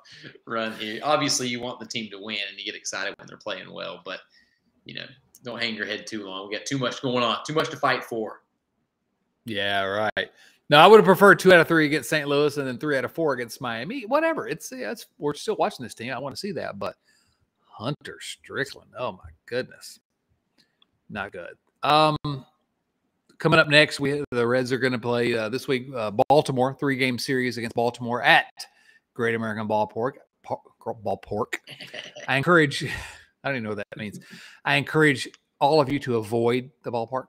run here. Obviously, you want the team to win, and you get excited when they're playing well. But don't hang your head too long. We got too much going on, too much to fight for. Yeah, right. No, I would have preferred 2 out of 3 against St. Louis, and then 3 out of 4 against Miami. Whatever. We're still watching this team. I want to see that. But Hunter Strickland, oh my goodness, not good. Coming up next, the Reds are going to play this week Baltimore, 3-game series against Baltimore at Great American Ballpark. I encourage – I don't even know what that means. I encourage all of you to avoid the ballpark.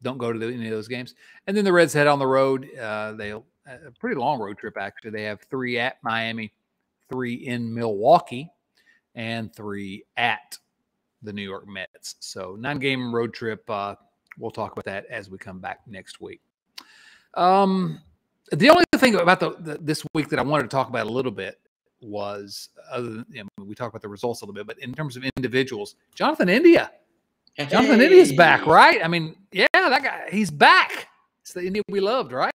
don't go to any of those games. And then the Reds head on the road. They'll a pretty long road trip, actually. They have 3 at Miami, 3 in Milwaukee, and 3 at the New York Mets. So 9-game road trip. We'll talk about that as we come back next week. The only thing about this week that I wanted to talk about a little bit was, other than, we talked about the results a little bit, but in terms of individuals, Jonathan India. Hey. Jonathan India's back, right? I mean, yeah, that guy, he's back. It's the India we loved, right?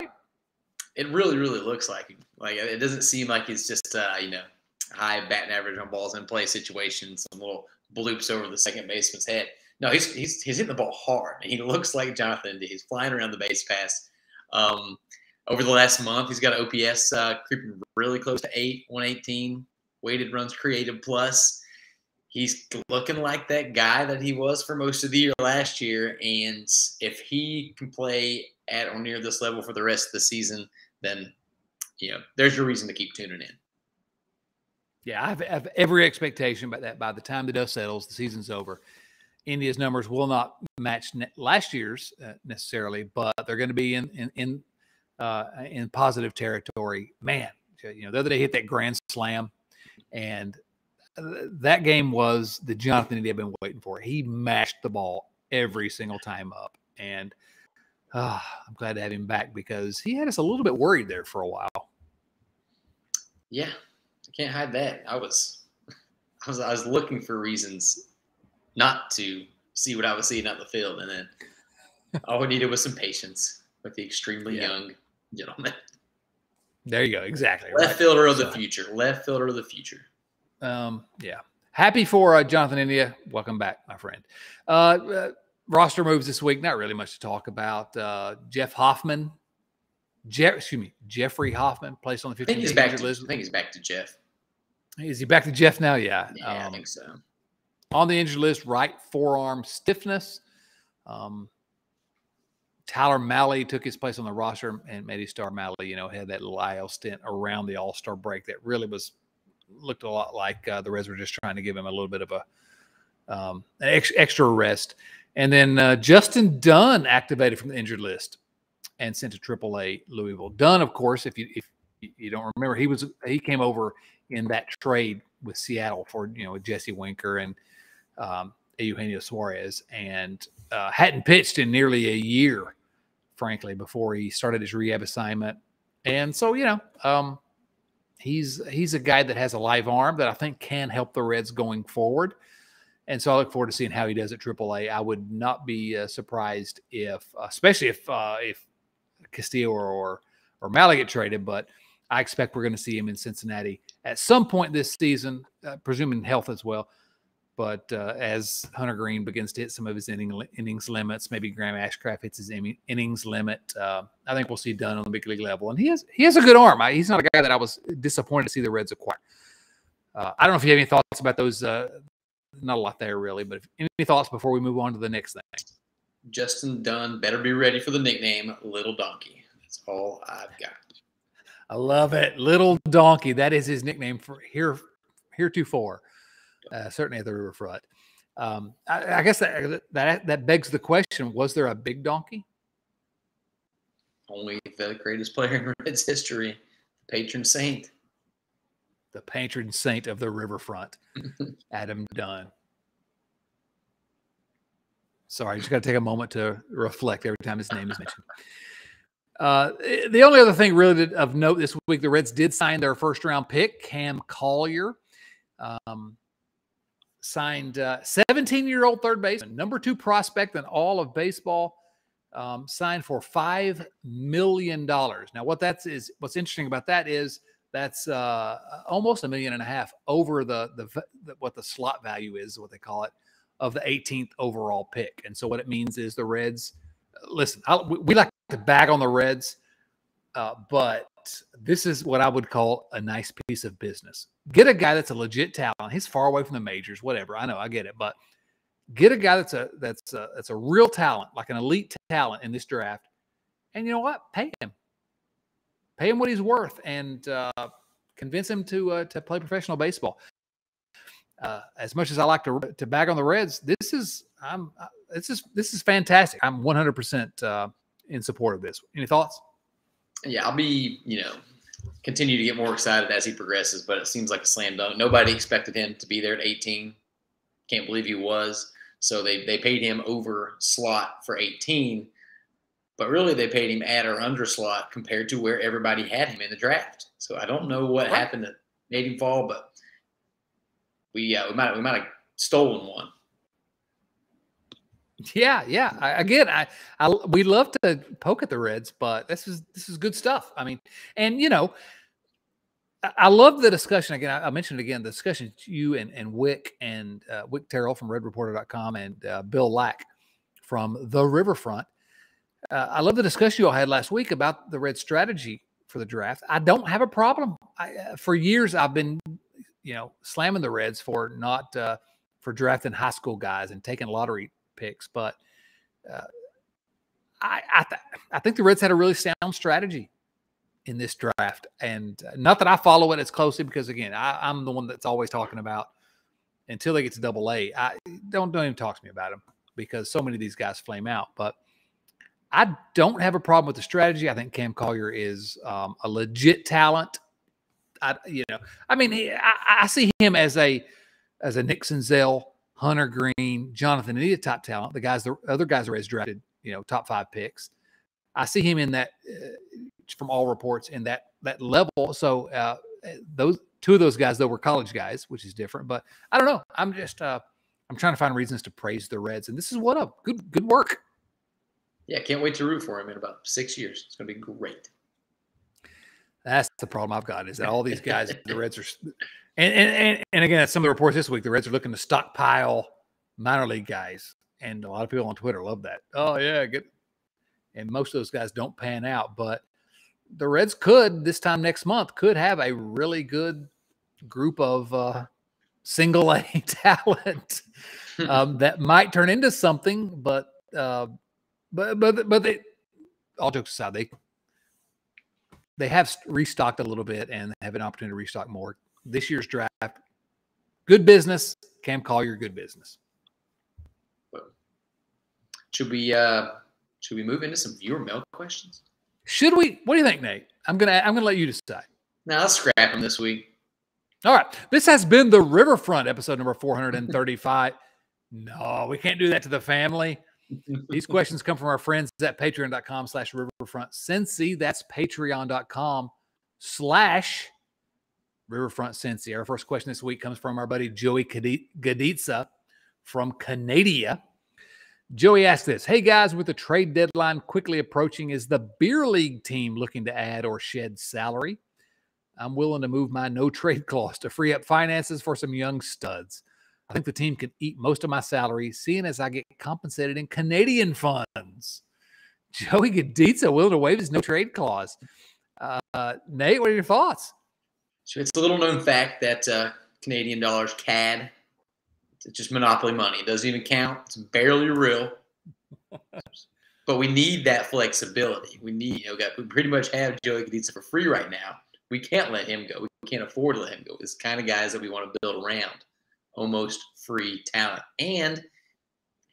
It really, really looks like it doesn't seem like it's just high batting average on balls in play situations, some little bloops over the second baseman's head. No, he's hitting the ball hard. He looks like Jonathan India. He's flying around the base pass. Over the last month, he's got an OPS creeping really close to 118, weighted runs created plus. He's looking like that guy that he was for most of the year last year. And if he can play at or near this level for the rest of the season, then, there's your reason to keep tuning in. Yeah, I have every expectation about that by the time the dust settles, the season's over. India's numbers will not match last year's necessarily, but they're going to be in positive territory. Man, the other day hit that grand slam, and that game was the Jonathan India had been waiting for. He mashed the ball every single time up, and I'm glad to have him back because he had us a little bit worried there for a while. Yeah, I can't hide that. I was looking for reasons not to see what I was seeing out the field, and then all we needed was some patience with the extremely young gentleman. There you go. Exactly. Left fielder of the future. Left fielder of the future. Yeah. Happy for Jonathan India. Welcome back, my friend. Roster moves this week. Not really much to talk about. Jeffrey Hoffman placed on the 15-day injured list. I think he's back to Jeff. Is he back to Jeff now? Yeah. Yeah, I think so. On the injured list, right forearm stiffness. Tyler Malley took his place on the roster, and Matty Star Malley, had that little IL stint around the All-Star break that really looked a lot like the Reds were just trying to give him a little bit of an extra rest. And then Justin Dunn activated from the injured list and sent to AAA Louisville. Dunn, of course, if you don't remember, he came over in that trade with Seattle for Jesse Winker and Eugenio Suarez, and hadn't pitched in nearly a year, frankly, before he started his rehab assignment. And so, he's a guy that has a live arm that I think can help the Reds going forward. And so I look forward to seeing how he does at AAA. I would not be surprised especially if Castillo or Malley get traded, but I expect we're going to see him in Cincinnati at some point this season, presuming health as well. But as Hunter Green begins to hit some of his innings limits, maybe Graham Ashcraft hits his innings limit, I think we'll see Dunn on the big league level. And he has a good arm. He's not a guy that I was disappointed to see the Reds acquire. I don't know if you have any thoughts about those. Not a lot there, really. But any thoughts before we move on to the next thing? Justin Dunn better be ready for the nickname Little Donkey. That's all I've got. I love it. Little Donkey. That is his nickname for heretofore. Certainly at the riverfront. I guess that begs the question: was there a big donkey? Only the greatest player in Reds history, the patron saint. The patron saint of the riverfront, Adam Dunn. Sorry, I just got to take a moment to reflect every time his name is mentioned. The only other thing really of note this week, the Reds did sign their first-round pick, Cam Collier. Signed 17-year-old third baseman, number 2 prospect in all of baseball, signed for $5 million. Now, what's interesting about that is that's almost $1.5 million over what the slot value is, what they call it, of the 18th overall pick. And so what it means is the Reds, listen, we like to bag on the Reds, but this is what I would call a nice piece of business. Get a guy that's a legit talent. He's far away from the majors, whatever. I know, I get it, but get a guy that's a real talent, like an elite talent in this draft. And you know what? Pay him what he's worth, and convince him to play professional baseball. as much as I like to bag on the Reds, this is fantastic. I'm 100% in support of this. Any thoughts? Yeah, I'll be, continue to get more excited as he progresses, but it seems like a slam dunk. Nobody expected him to be there at 18. Can't believe he was. So they paid him over slot for 18, but really they paid him at or under slot compared to where everybody had him in the draft. So I don't know what happened that made him fall, but we might have stolen one. Yeah. We love to poke at the Reds, but this is good stuff. I mean, and I love the discussion again. I mentioned it again, the discussion you and Wick Wick Terrell from RedReporter.com and Bill Lack from the Riverfront. I love the discussion you all had last week about the Reds' strategy for the draft. I don't have a problem. For years I've been, slamming the Reds for not for drafting high school guys and taking lottery picks, but I think the Reds had a really sound strategy in this draft, and not that I follow it as closely because again, I'm the one that's always talking about until they get to AA. Don't even talk to me about them because so many of these guys flame out. But I don't have a problem with the strategy. I think Cam Collier is a legit talent. I see him as a Nick Senzel, Hunter Green, Jonathan India type talent. The other guys the Reds drafted, top 5 picks. I see him in that, from all reports, in that level. So those 2 of those guys, though, were college guys, which is different. But I don't know. I'm just I'm trying to find reasons to praise the Reds, and this is one of good work. Yeah, can't wait to root for him in about 6 years. It's going to be great. That's the problem I've got, is that all these guys, the Reds are, and again, some of the reports this week, the Reds are looking to stockpile minor league guys, and a lot of people on Twitter love that. Oh yeah, and most of those guys don't pan out, but the Reds could this time next month have a really good group of single A talent that might turn into something, but they, all jokes aside, they have restocked a little bit and have an opportunity to restock more. This year's draft, good business. Cam Collier, good business. Should we move into some viewer mail questions? Should we? What do you think, Nate? I'm gonna let you decide. No, let's scrap them this week. All right. This has been the Riverfront, episode number 435. No, we can't do that to the family. These questions come from our friends at patreon.com/riverfrontcincy. That's patreon.com/riverfrontcincy. Our first question this week comes from our buddy Joey Gaditsa from Canada. Joey asked this: hey guys, with the trade deadline quickly approaching, is the beer league team looking to add or shed salary? I'm willing to move my no trade clause to free up finances for some young studs. I think the team can eat most of my salary, seeing as I get compensated in Canadian funds. Joey Gaditsa willing to waive his no trade clause. Nate, what are your thoughts? So it's a little known fact that Canadian dollars, CAD, it's just monopoly money. It doesn't even count. It's barely real. But we need that flexibility. We pretty much have Joey Gaditsa for free right now. We can't let him go. We can't afford to let him go. It's the kind of guys that we want to build around. Almost free talent. And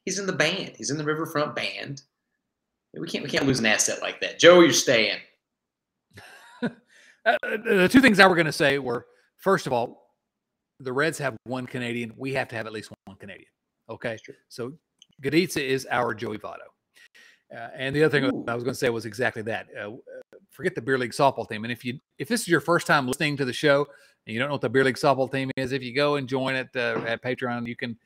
he's in the band. He's in the Riverfront band. We can't lose an asset like that. Joey, you're staying. The 2 things I were going to say were, first of all, the Reds have 1 Canadian. We have to have at least 1 Canadian. Okay? So Gaditsa is our Joey Votto. And the other thing I was going to say was exactly that. Forget the beer league softball team. And if this is your first time listening to the show and you don't know what the beer league softball team is, if you go and join it at Patreon, you can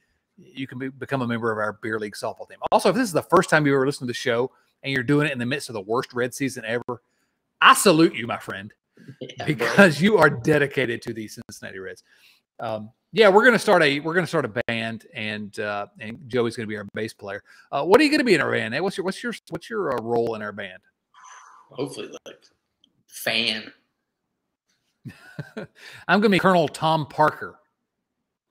become a member of our beer league softball team. Also, if this is the first time you ever listened to the show and you're doing it in the midst of the worst Red season ever, I salute you, my friend, because you are dedicated to the Cincinnati Reds. We're gonna start a band, and Joey's gonna be our bass player. What are you gonna be in our band? What's your role in our band? Hopefully, like fan. I'm gonna be Colonel Tom Parker.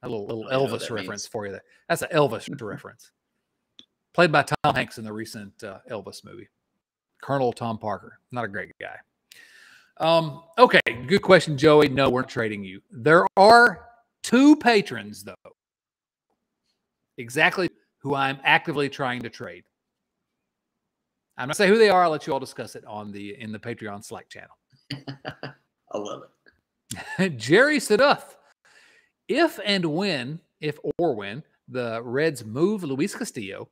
A little Elvis reference for you there. That's an Elvis reference. Played by Tom Hanks in the recent Elvis movie. Colonel Tom Parker. Not a great guy. Okay, good question, Joey. No, we're not trading you. There are 2 patrons, though, exactly who I'm actively trying to trade. I'm not saying who they are. I'll let you all discuss it in the Patreon Slack channel. I love it. Jerry Saduth. If or when the Reds move Luis Castillo,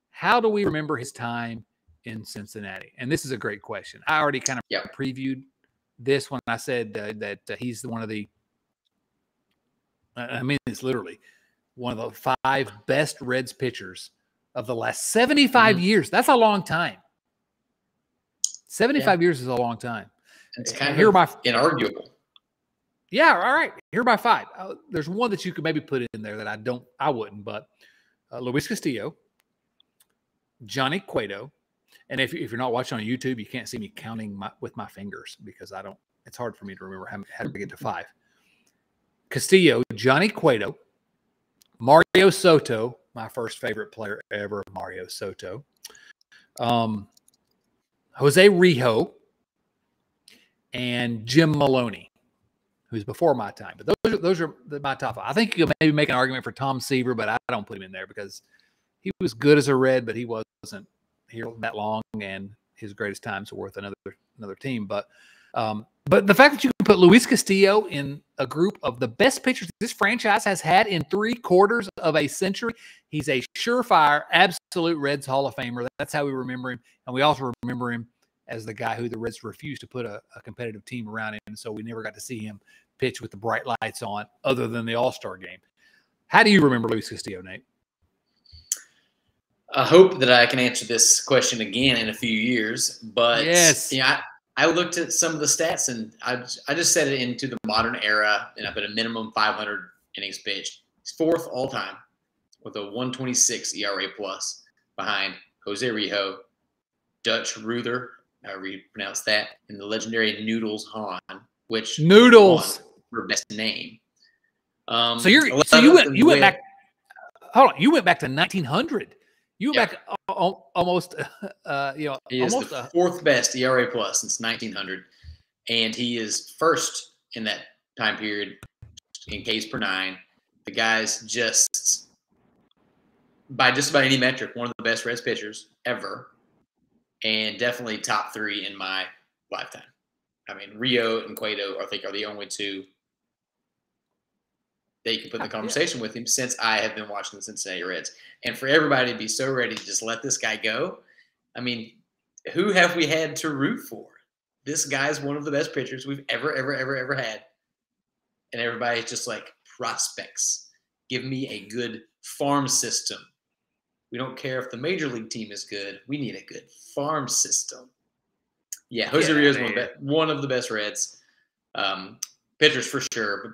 how do we remember his time in Cincinnati? And this is a great question. I already kind of previewed this when I said that he's one of the, I mean, it's literally one of the 5 best Reds pitchers of the last 75 years. That's a long time. 75 years is a long time. It's kind of inarguable. Yeah, all right. Here are my 5. There's one that you could maybe put in there that I wouldn't, but Luis Castillo, Johnny Cueto, and if you're not watching on YouTube, you can't see me counting with my fingers because it's hard for me to remember how to get to 5. Castillo, Johnny Cueto, Mario Soto, my first favorite player ever, Mario Soto, Jose Rijo, and Jim Maloney, who's before my time. But those are my top 5. I think you could maybe make an argument for Tom Seaver, but I don't put him in there because he was good as a Red, but he wasn't here that long, and his greatest times are worth another team. But the fact that you can put Luis Castillo in a group of the best pitchers this franchise has had in 3/4 of a century, he's a surefire, absolute Reds Hall of Famer. That's how we remember him. And we also remember him as the guy who the Reds refused to put a competitive team around him. So we never got to see him pitch with the bright lights on other than the All-Star game. How do you remember Luis Castillo, Nate? I hope that I can answer this question again in a few years. But yes. I looked at some of the stats, and I just set it into the modern era, and I put a minimum 500 innings pitched. He's 4th all time with a 1.26 ERA plus behind Jose Rijo, Dutch Ruther, however you pronounce that, and the legendary Noodles Hahn, which Noodles for best name. So you went back. Hold on, you went back to 1900. You went back almost, he is almost the 4th best ERA plus since 1900, and he is first in that time period in Ks per 9. The guy's just, by just about any metric, one of the best Reds pitchers ever, and definitely top 3 in my lifetime. I mean, Rio and Cueto, I think, are the only 2 that you can put in the conversation with him since I have been watching the Cincinnati Reds. And for everybody to be so ready to just let this guy go, I mean, who have we had to root for? This guy's one of the best pitchers we've ever had. And everybody's just like, prospects. Give me a good farm system. We don't care if the major league team is good. We need a good farm system. Yeah, Jose Rio is one of the best Reds. Pitchers for sure, but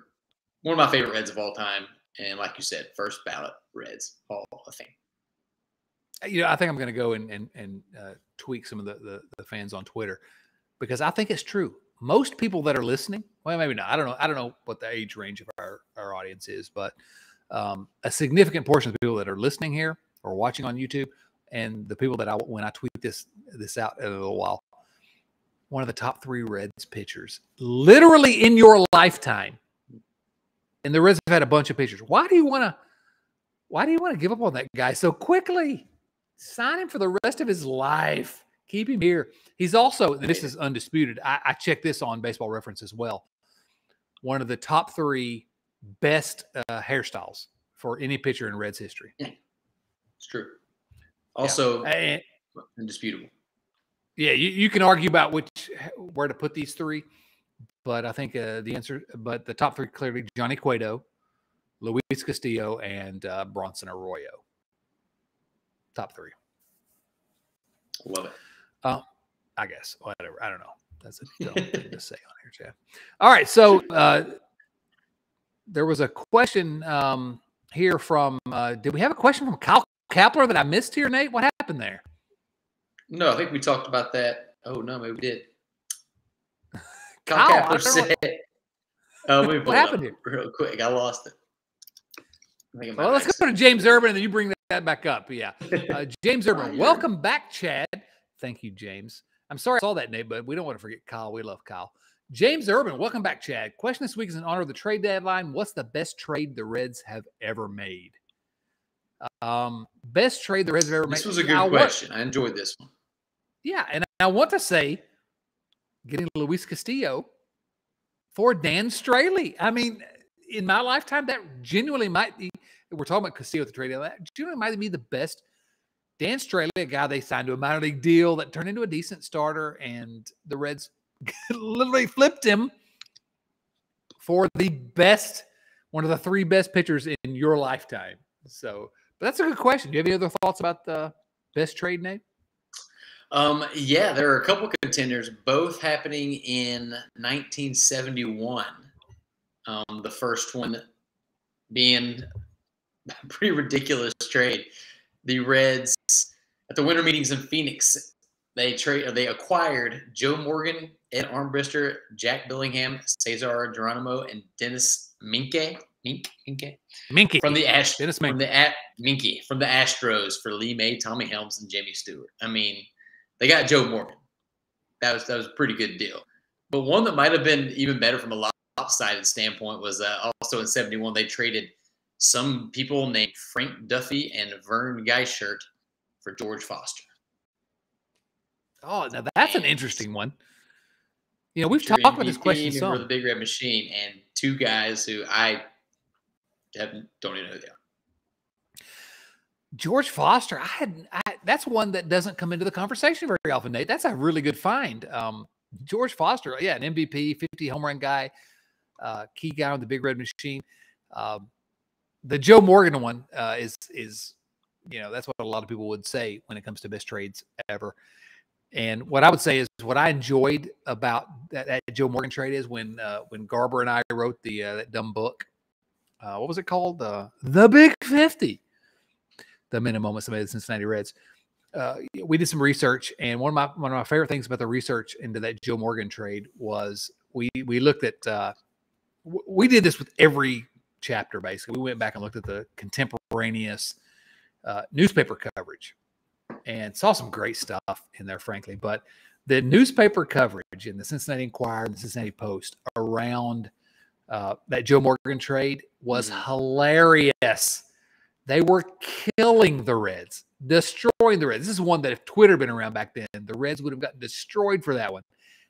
one of my favorite Reds of all time. And like you said, first ballot Reds Hall of Fame. I think I'm going to go and tweak some of the fans on Twitter because I think it's true. Most people that are listening, well, maybe not. I don't know what the age range of our audience is, but a significant portion of the people that are listening here or watching on YouTube, and the people that when I tweet this out in a little while, one of the top 3 Reds pitchers, literally in your lifetime. And the Reds have had a bunch of pitchers. Why do you want to give up on that guy so quickly? Sign him for the rest of his life. Keep him here. He's also, and this is undisputed, I checked this on Baseball Reference as well, one of the top 3 best hairstyles for any pitcher in Reds history. Yeah, it's true. Also, indisputable. Yeah, you can argue about where to put these 3. But I think the top 3 clearly Johnny Cueto, Luis Castillo, and Bronson Arroyo. Top 3. Love it. I guess. Whatever. I don't know. That's a dumb thing to say on here, Chad. All right. So there was a question here from did we have a question from Kyle Kapler that I missed here, Nate? What happened there? No, I think we talked about that. Oh, no, maybe we did. Kyle Kapler said, let me pull it up real quick. I lost it. Well, let's go to James Urban, and then you bring that back up. Yeah. James Urban, welcome back, Chad. Thank you, James. I'm sorry I saw that, Nate, but we don't want to forget Kyle. We love Kyle. James Urban, welcome back, Chad. Question this week is in honor of the trade deadline. What's the best trade the Reds have ever made? Best trade the Reds have ever made. This was a good question. I enjoyed this one. Yeah, and I want to say getting Luis Castillo for Dan Straley. I mean, in my lifetime, that genuinely might be, we're talking about Castillo at the trade deadline, that genuinely might be the best. Dan Straley, a guy they signed to a minor league deal that turned into a decent starter, and the Reds literally flipped him for the best, one of the three best pitchers in your lifetime. So, but that's a good question. Do you have any other thoughts about the best trade, Nate? Yeah, there are a couple contenders, both happening in 1971. The first one being a pretty ridiculous trade. The Reds at the winter meetings in Phoenix, they acquired Joe Morgan, Ed Armbrister, Jack Billingham, Cesar Geronimo, and Dennis Minke from the Astros for Lee May, Tommy Helms, and Jamie Stewart. I mean, they got Joe Morgan. That was a pretty good deal. But one that might have been even better from a lopsided standpoint was also in 71, they traded some people named Frank Duffy and Vern Geishert for George Foster. Oh, now that's an interesting one. You know, we've talked about this question some. For the Big Red Machine, and two guys who I don't even know who they are. George Foster, that's one that doesn't come into the conversation very often, Nate. That's a really good find. George Foster, yeah, an MVP, 50 home run guy, key guy on the Big Red Machine. The Joe Morgan one is you know, that's what a lot of people would say when it comes to best trades ever. And what I would say is what I enjoyed about that Joe Morgan trade is when Garber and I wrote that dumb book. What was it called? The Big 50. The minute moments that made the Cincinnati Reds. We did some research, and one of my favorite things about the research into that Joe Morgan trade was we looked at we did this with every chapter basically. We went back and looked at the contemporaneous newspaper coverage and saw some great stuff in there, frankly. But the newspaper coverage in the Cincinnati Enquirer and the Cincinnati Post around that Joe Morgan trade was hilarious. They were killing the Reds, destroying the Reds. This is one that if Twitter had been around back then, the Reds would have gotten destroyed for that one.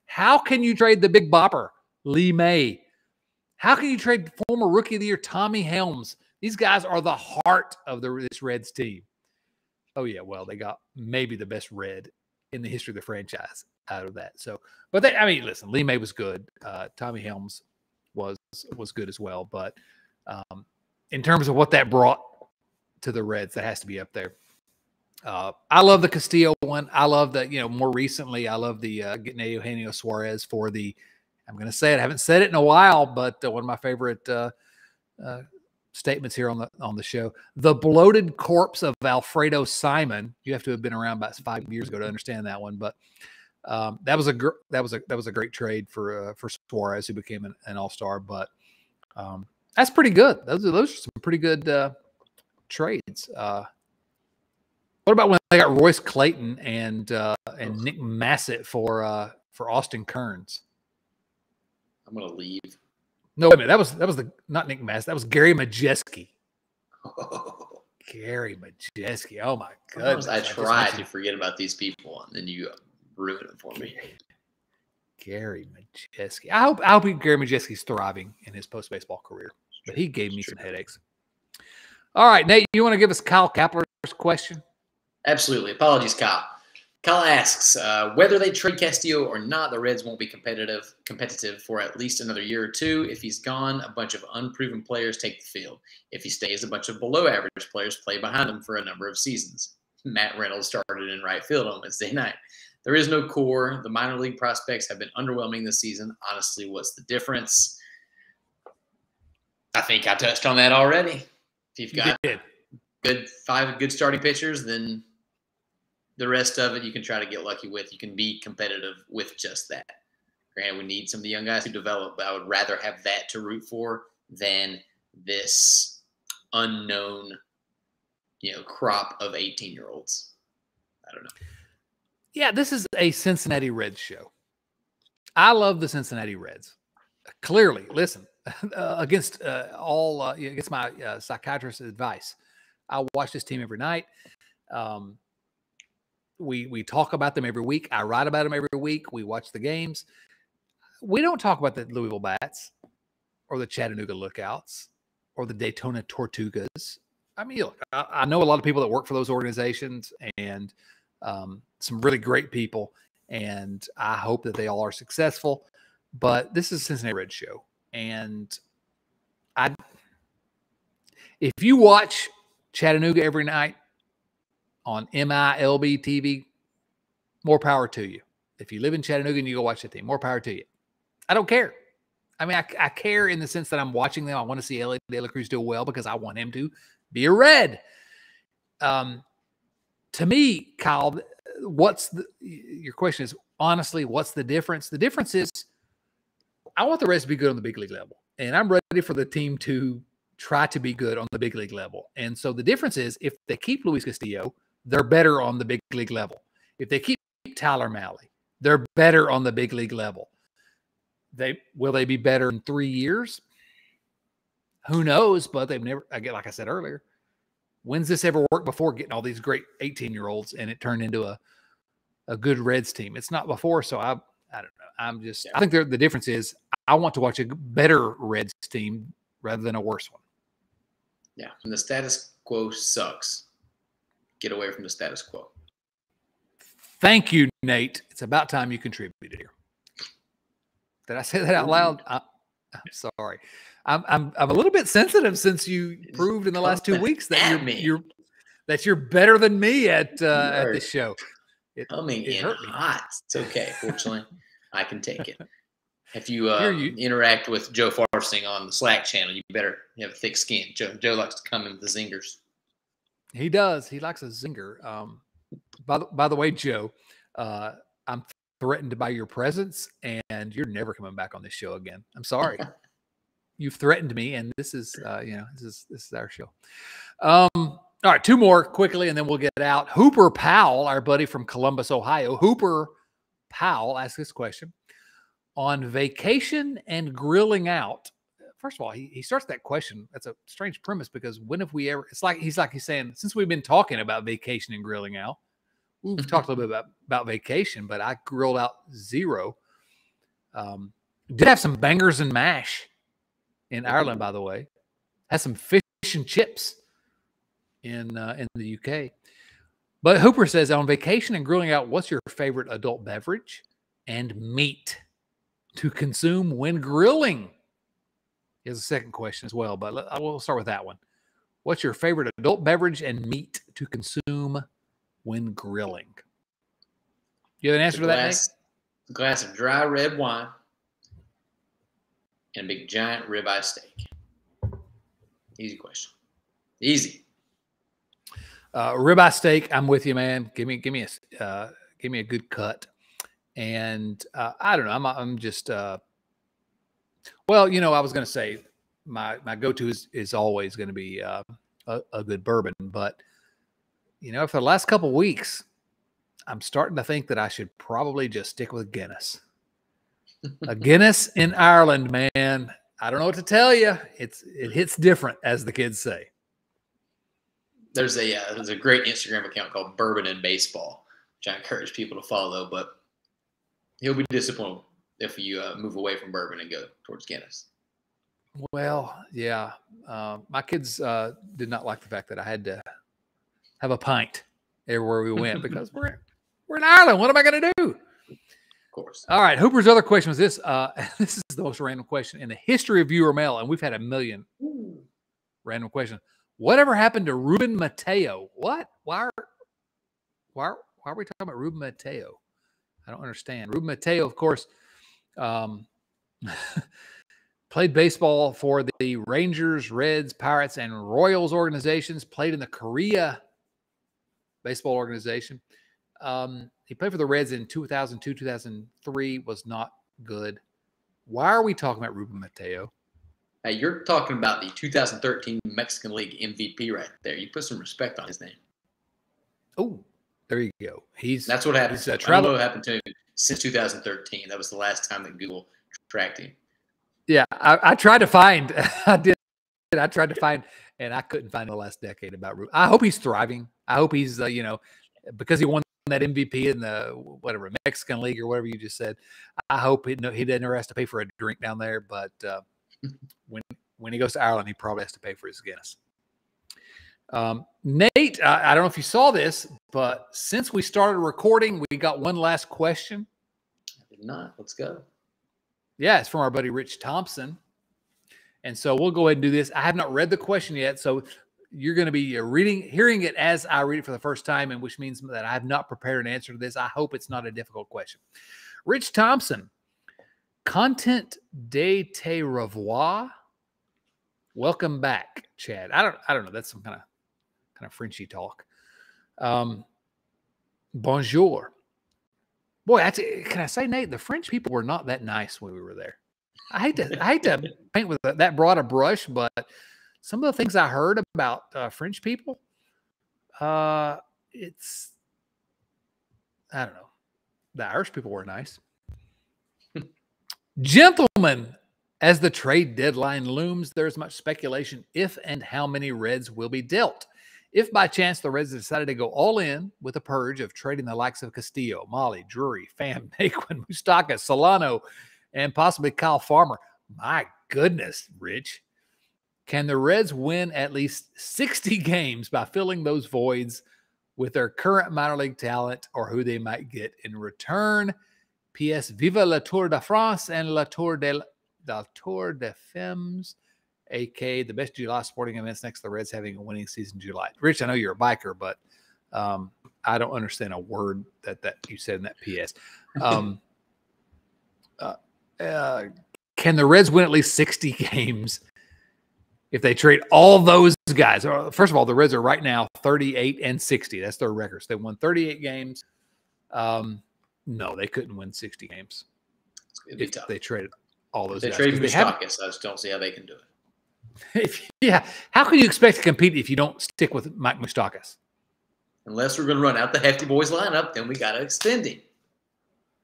How can you trade the big bopper, Lee May? How can you trade former Rookie of the Year, Tommy Helms? These guys are the heart of this Reds team. Oh, yeah, well, they got maybe the best Red in the history of the franchise out of that. So, but I mean, listen, Lee May was good. Tommy Helms was good as well. But in terms of what that brought to the Reds, that has to be up there. I love the Castillo one. I love that, you know, more recently, I love the getting Eugenio Suarez for the, I'm going to say it, I haven't said it in a while, but one of my favorite statements here on the show, the bloated corpse of Alfredo Simon. You have to have been around about 5 years ago to understand that one, but that was a great trade for Suarez, who became an all-star. But that's pretty good. Those are some pretty good trades. What about when they got Royce Clayton and Nick Massett for Austin Kearns? I'm gonna leave. No, wait a minute. That was not Nick Massett. That was Gary Majeski. Oh. Gary Majeski. Oh my goodness! I try to forget about these people, and then you ruin it for me. Gary Majeski. I hope Gary Majeski's thriving in his post baseball career, but he gave me some headaches. All right, Nate, you want to give us Kyle Kapler's question? Absolutely. Apologies, Kyle. Kyle asks, whether they trade Castillo or not, the Reds won't be competitive for at least another year or two. If he's gone, a bunch of unproven players take the field. If he stays, a bunch of below-average players play behind him for a number of seasons. Matt Reynolds started in right field on Wednesday night. There is no core. The minor league prospects have been underwhelming this season. Honestly, what's the difference? I think I touched on that already. If you've got five good starting pitchers, then the rest of it you can try to get lucky with. You can be competitive with just that. Granted, we need some of the young guys to develop, but I would rather have that to root for than this unknown, crop of 18-year-olds. I don't know. Yeah, this is a Cincinnati Reds show. I love the Cincinnati Reds. Clearly, listen, against against my psychiatrist's advice, I watch this team every night. We talk about them every week. I write about them every week. We watch the games. We don't talk about the Louisville Bats or the Chattanooga Lookouts or the Daytona Tortugas. I mean, look, I know a lot of people that work for those organizations and some really great people, and I hope that they all are successful. But this is a Cincinnati Reds show, and if you watch Chattanooga every night on MILB TV, more power to you. If you live in Chattanooga and you go watch the team, more power to you. I don't care. I mean, I care in the sense that I'm watching them. I want to see Elliot De La Cruz do well because I want him to be a Red. To me, Kyle, your question is, honestly, what's the difference? The difference is I want the Reds to be good on the big league level, and I'm ready for the team to try to be good on the big league level. And so the difference is if they keep Luis Castillo, they're better on the big league level. If they keep Tyler Malley, they're better on the big league level. Will they be better in 3 years? Who knows? But they've never, again, like I said earlier, when's this ever worked before, getting all these great 18-year-olds and it turned into a good Reds team? It's not before, so I don't know. I think the difference is I want to watch a better Reds team rather than a worse one. Yeah, when the status quo sucks, get away from the status quo. Thank you, Nate. It's about time you contributed here. Did I say that out loud? I'm sorry. I'm a little bit sensitive since you proved in the last 2 weeks that you're better than me at this show. It hurt me hot. It's okay. Fortunately, I can take it. If you interact with Joe Farsing on the Slack channel, you better have a thick skin. Joe likes to come in with the zingers. He does. He likes a zinger. By the way, Joe, I'm threatened by your presence, and you're never coming back on this show again. I'm sorry. You've threatened me, and this is this is our show. All right, 2 more quickly, and then we'll get out. Hooper Powell, our buddy from Columbus, Ohio. Hooper Powell asked this question. On vacation and grilling out, first of all, he starts that question. That's a strange premise because when have we ever, he's saying, since we've been talking about vacation and grilling out, we've talked a little bit about vacation, but I grilled out 0. Did have some bangers and mash in Ireland, by the way. Had some fish and chips in the UK. But Hooper says, on vacation and grilling out, what's your favorite adult beverage and meat to consume when grilling? He has a second question as well, but we'll start with that one. What's your favorite adult beverage and meat to consume when grilling? You have an answer to that, Nick? A glass of dry red wine and a big giant ribeye steak. Easy question. Easy. Ribeye steak, I'm with you, man. Give me a good cut. And I don't know. I'm just well, I was going to say my go-to is always going to be a good bourbon, but for the last couple of weeks, I'm starting to think that I should probably just stick with Guinness. A Guinness in Ireland, man. I don't know what to tell you. It hits different, as the kids say. There's a great Instagram account called Bourbon and Baseball, which I encourage people to follow, but he'll be disappointed if you move away from bourbon and go towards Guinness. Well, yeah. My kids did not like the fact that I had to have a pint everywhere we went because we're in Ireland. What am I going to do? Of course. All right. Hooper's other question was this. This is the most random question in the history of viewer mail, and we've had a million random questions. Whatever happened to Ruben Mateo? What? Why are we talking about Ruben Mateo? I don't understand. Ruben Mateo, of course, played baseball for the Rangers, Reds, Pirates, and Royals organizations. Played in the Korea baseball organization. He played for the Reds in 2002, 2003. Was not good. Why are we talking about Ruben Mateo? Hey, you're talking about the 2013 Mexican League MVP right there. You put some respect on his name. Oh, there you go. That's what happened. I don't know what happened to him. since 2013. That was the last time that Google tracked him. Yeah, I tried to find. I did. I tried to find, and I couldn't find the last decade about Ruben. I hope he's thriving. I hope he's, because he won that MVP in the whatever Mexican League or whatever you just said. I hope he never has to pay for a drink down there. But when he goes to Ireland, he probably has to pay for his Guinness. Nate, I don't know if you saw this, but since we started recording, we got one last question. I did not. Let's go. Yeah, it's from our buddy Rich Thompson. And so we'll go ahead and do this. I have not read the question yet, so you're going to be hearing it as I read it for the first time, and which means that I have not prepared an answer to this. I hope it's not a difficult question. Rich Thompson, content de te revoir. Welcome back, Chad. I don't know. That's some kind of Frenchy talk. Bonjour. Boy, can I say, Nate, the French people were not that nice when we were there. I hate to paint with that broad a brush, but some of the things I heard about French people, I don't know. The Irish people were nice. Gentlemen, as the trade deadline looms, there's much speculation if and how many Reds will be dealt. If by chance the Reds decided to go all in with a purge of trading the likes of Castillo, Malley, Drury, Pham, Naquin, Moustakas, Solano, and possibly Kyle Farmer, my goodness, Rich, can the Reds win at least 60 games by filling those voids with their current minor league talent or who they might get in return? P.S. Viva la Tour de France and la Tour de Femmes, a.k.a. the best July sporting events next to the Reds having a winning season in July. Rich, I know you're a biker, but I don't understand a word that you said in that P.S. Can the Reds win at least 60 games if they trade all those guys? First of all, the Reds are right now 38-60. That's their records. They won 38 games. No, they couldn't win 60 games if they traded all those guys. They traded Moustakas. I just don't see how they can do it. Yeah. How can you expect to compete if you don't stick with Mike Moustakas? Unless we're going to run out the Hefty Boys lineup, then we got to extend him.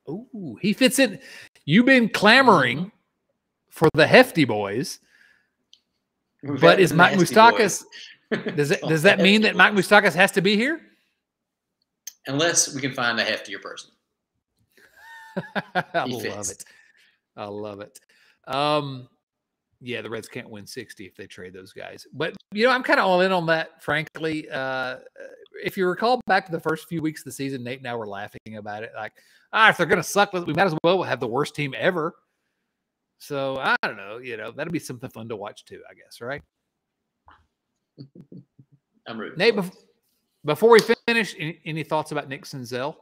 Ooh, he fits in. You've been clamoring for the Hefty Boys, but is Mike Moustakas? Does that mean that Mike Moustakas has to be here? Unless we can find a heftier person. I love it. Yeah, the Reds can't win 60 if they trade those guys. But, I'm kind of all in on that, frankly. If you recall back to the first few weeks of the season, Nate and I were laughing about it. Like, if they're going to suck, we might as well have the worst team ever. So, I don't know. That'd be something fun to watch too, I guess, right? I'm rooting. Nate, before we finish, any thoughts about Nick Senzel?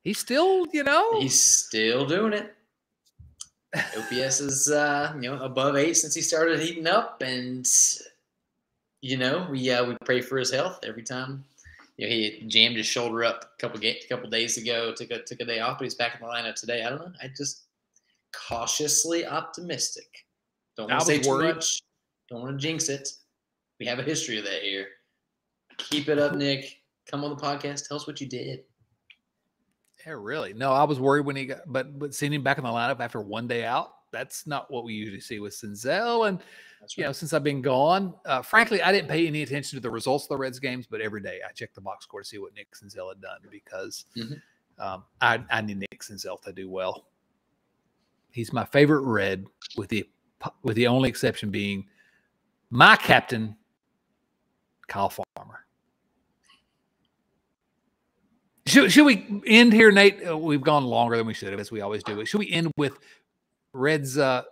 He's still, He's still doing it. OPS is, above 8 since he started heating up, and we pray for his health every time. He jammed his shoulder up a couple days ago. Took a day off, but he's back in the lineup today. I don't know. I just cautiously optimistic. Don't want to say too much. Don't want to jinx it. We have a history of that here. Keep it up, Nick. Come on the podcast. Tell us what you did. Yeah, really. No, I was worried when he got, but seeing him back in the lineup after one day out, that's not what we usually see with Senzel. And, right. Since I've been gone, frankly, I didn't pay any attention to the results of the Reds games, but every day I checked the box score to see what Nick Senzel had done because I need Nick Senzel to do well. He's my favorite Red, with the only exception being my captain, Kyle Farmer. Should we end here, Nate? We've gone longer than we should have, as we always do. Should we end with Reds, the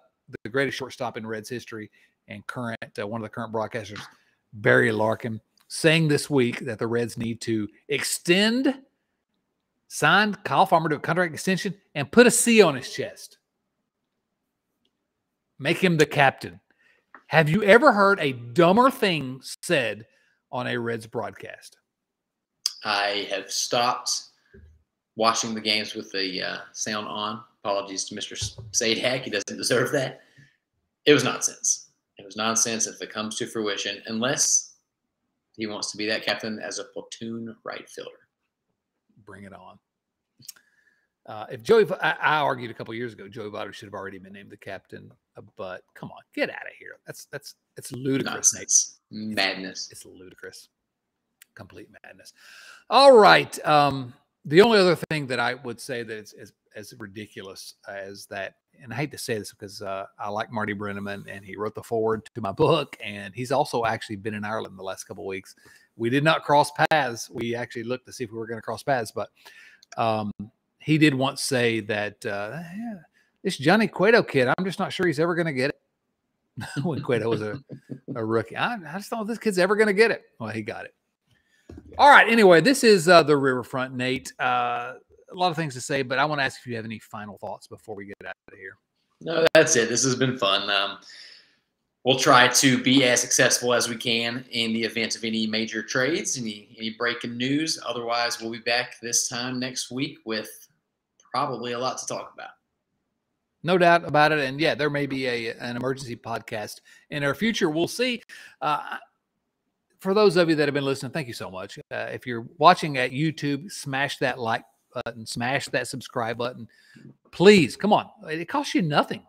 greatest shortstop in Reds history and one of the current broadcasters, Barry Larkin, saying this week that the Reds need to sign Kyle Farmer to a contract extension and put a C on his chest. Make him the captain. Have you ever heard a dumber thing said on a Reds broadcast? I have stopped watching the games with the sound on. Apologies to Mr. Sadak. He doesn't deserve that. It was nonsense. It was nonsense if it comes to fruition, unless he wants to be that captain as a platoon right fielder. Bring it on. If Joey, I argued a couple years ago, Joey Votto should have already been named the captain. But come on, get out of here. It's ludicrous, Nonsense. Nate. Madness. It's ludicrous. Complete madness. All right. The only other thing that I would say that is as ridiculous as that, and I hate to say this because I like Marty Brenneman and he wrote the foreword to my book, and he's also actually been in Ireland the last couple of weeks. We did not cross paths. We actually looked to see if we were going to cross paths, but he did once say that this Johnny Cueto kid, I'm just not sure he's ever going to get it. When Cueto was a rookie, I just don't know if this kid's ever going to get it. Well, he got it. All right. Anyway, this is the Riverfront, Nate. A lot of things to say, but I want to ask if you have any final thoughts before we get out of here. No, that's it. This has been fun. We'll try to be as successful as we can in the event of any major trades, any breaking news. Otherwise, we'll be back this time next week with probably a lot to talk about. No doubt about it. And yeah, there may be an emergency podcast in our future. We'll see. For those of you that have been listening, thank you so much. If you're watching at YouTube, smash that like button, smash that subscribe button. Please, come on. It costs you nothing.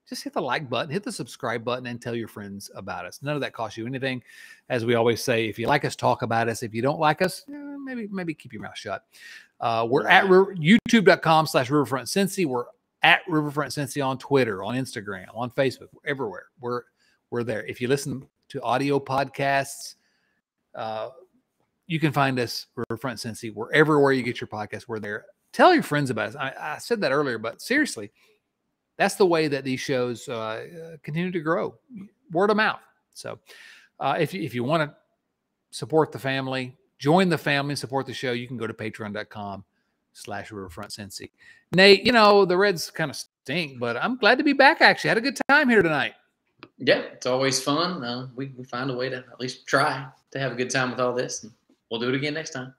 Just hit the like button, hit the subscribe button, and tell your friends about us. None of that costs you anything. As we always say, if you like us, talk about us. If you don't like us, maybe keep your mouth shut. We're at youtube.com/Riverfront Cincy. We're at Riverfront Cincy on Twitter, on Instagram, on Facebook, everywhere. We're there. If you listen to audio podcasts, you can find us, Riverfront Cincy. We're everywhere you get your podcast. We're there. Tell your friends about us. I said that earlier, but seriously, that's the way that these shows continue to grow. Word of mouth. So if you want to support the family, join the family and support the show, you can go to patreon.com/Riverfront Cincy. Nate, the Reds kind of stink, but I'm glad to be back, actually. Had a good time here tonight. Yeah, it's always fun. We find a way to at least try to have a good time with all this. And we'll do it again next time.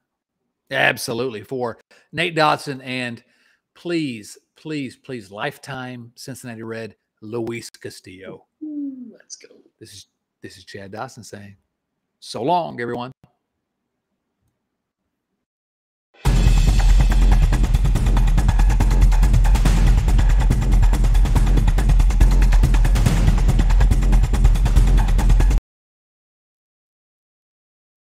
Absolutely. For Nate Dodson and please, lifetime Cincinnati Red, Luis Castillo. Let's go. This is Chad Dodson saying, so long, everyone.